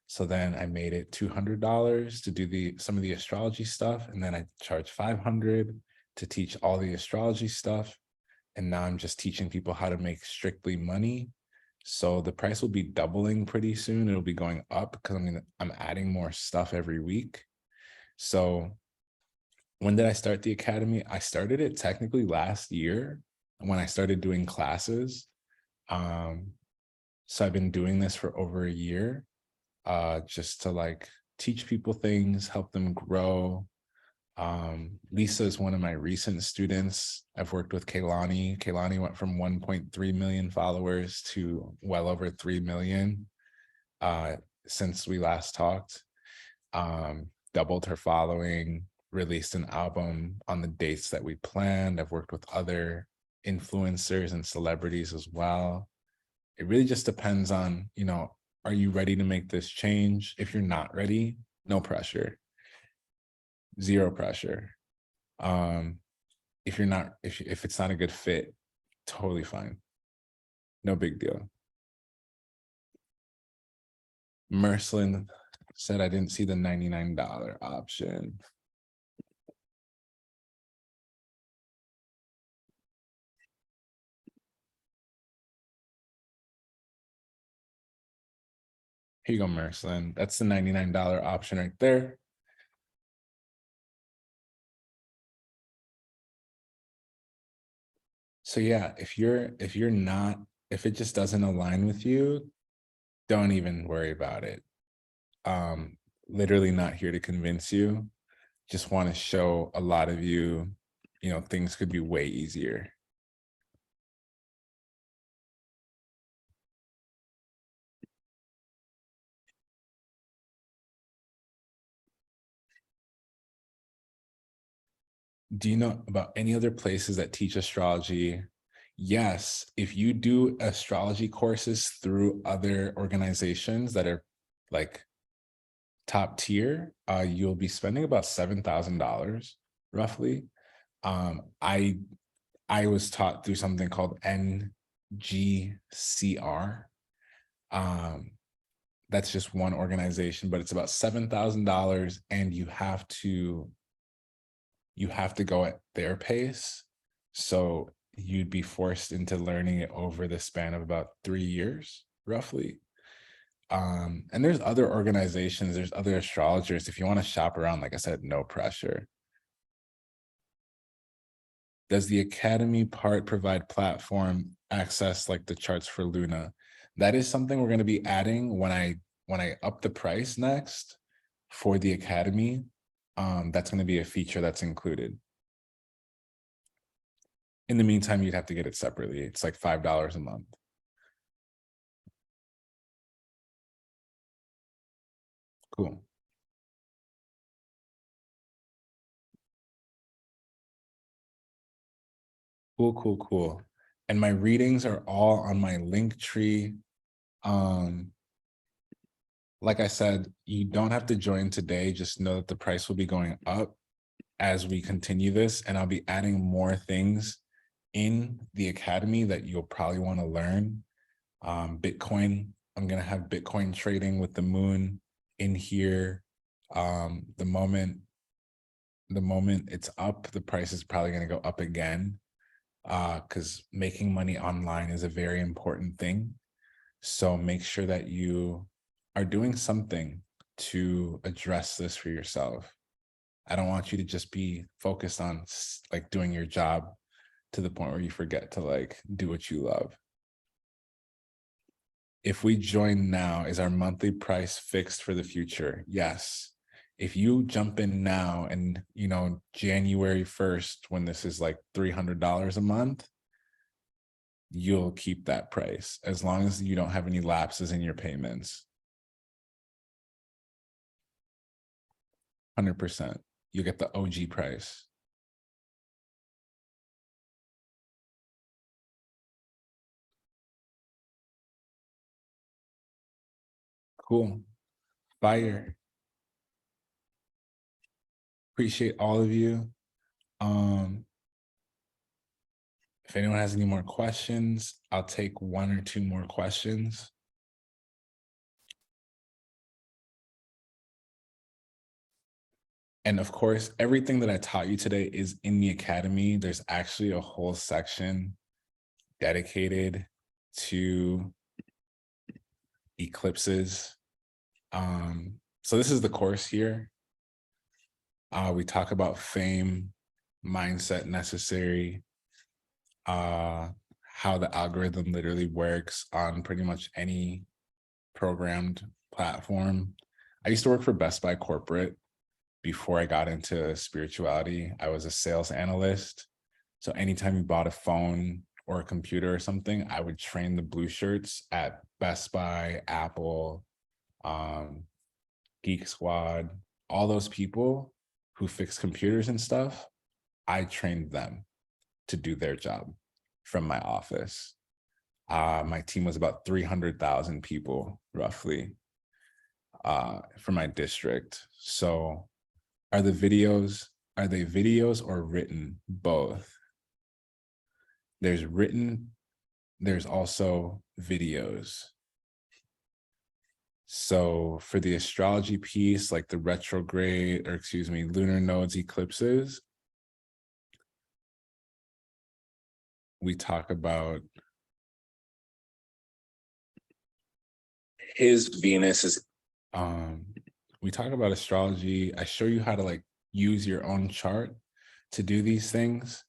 So then I made it $200 to do some of the astrology stuff. And then I charged $500 to teach all the astrology stuff. And now I'm just teaching people how to make strictly money. So the price will be doubling pretty soon. It'll be going up because I'm adding more stuff every week. So when did I start the academy? I started it technically last year when I started doing classes. So I've been doing this for over a year, just to like teach people things, help them grow. Lisa is one of my recent students. I've worked with Kaylani. Kaylani went from 1.3 million followers to well over 3 million since we last talked. Doubled her following, released an album on the dates that we planned. I've worked with other influencers and celebrities as well. It really just depends on, you know, are you ready to make this change? If you're not ready, no pressure. Zero pressure. If you're not, if it's not a good fit, totally fine. No big deal. Merslin said I didn't see the $99 option. Here you go, Merslin. That's the $99 option right there. So yeah, if it just doesn't align with you, don't even worry about it. Literally not here to convince you. Just want to show a lot of you, you know, things could be way easier. Do you know about any other places that teach astrology? Yes, if you do astrology courses through other organizations that are like top tier, you'll be spending about $7,000 roughly. I was taught through something called NGCR. That's just one organization, but it's about $7,000, and you have to go at their pace. So you'd be forced into learning it over the span of about 3 years, roughly. And there's other organizations, there's other astrologers. If you want to shop around, like I said, no pressure. Does the Academy part provide platform access like the charts for Luna? That is something we're going to be adding when I up the price next for the Academy. That's going to be a feature that's included. In the meantime, you'd have to get it separately. It's like $5 a month. Cool. Cool. And my readings are all on my link tree. Like I said, you don't have to join today. Just know that the price will be going up as we continue this, and I'll be adding more things in the Academy that you'll probably want to learn. Bitcoin, I'm going to have Bitcoin trading with the moon in here. The moment it's up, the price is probably going to go up again, because making money online is a very important thing. So make sure that you are doing something to address this for yourself. I don't want you to just be focused on like doing your job to the point where you forget to like do what you love. If we join now, is our monthly price fixed for the future? Yes. If you jump in now and, you know, January 1st, when this is like $300 a month, you'll keep that price as long as you don't have any lapses in your payments. 100%. You get the OG price. Cool. Fire. Appreciate all of you. If anyone has any more questions, I'll take 1 or 2 more questions. And of course, everything that I taught you today is in the Academy. There's actually a whole section dedicated to eclipses. So this is the course here. We talk about fame, mindset necessary, how the algorithm literally works on pretty much any programmed platform. I used to work for Best Buy Corporate. before I got into spirituality, I was a sales analyst. So anytime you bought a phone or a computer or something, I would train the blue shirts at Best Buy, Apple, Geek Squad, all those people who fix computers and stuff. I trained them to do their job from my office. My team was about 300,000 people, roughly, for my district. So are they videos or written? Both. There's written, there's also videos. So for the astrology piece, like the retrograde, or excuse me, lunar nodes, eclipses, we talk about his Venus is, we talk about astrology. I show you how to like use your own chart to do these things.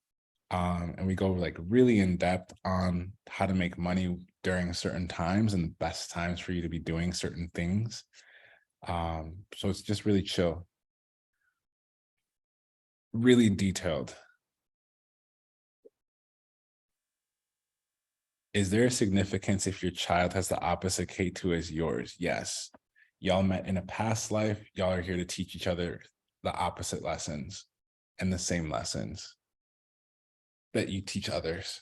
And we go like really in depth on how to make money during certain times and the best times for you to be doing certain things. So it's just really chill, really detailed. Is there a significance if your child has the opposite Ketu as yours? Yes. Y'all met in a past life. Y'all are here to teach each other the opposite lessons and the same lessons that you teach others.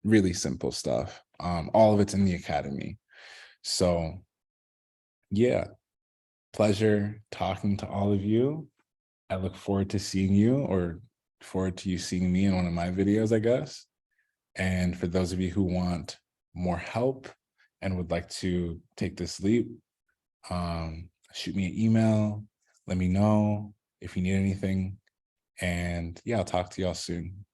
Really simple stuff. All of it's in the academy. So yeah, pleasure talking to all of you. I look forward to seeing you, or forward to you seeing me in one of my videos, I guess. And for those of you who want more help and would like to take this leap, shoot me an email, let me know if you need anything. And yeah, I'll talk to y'all soon.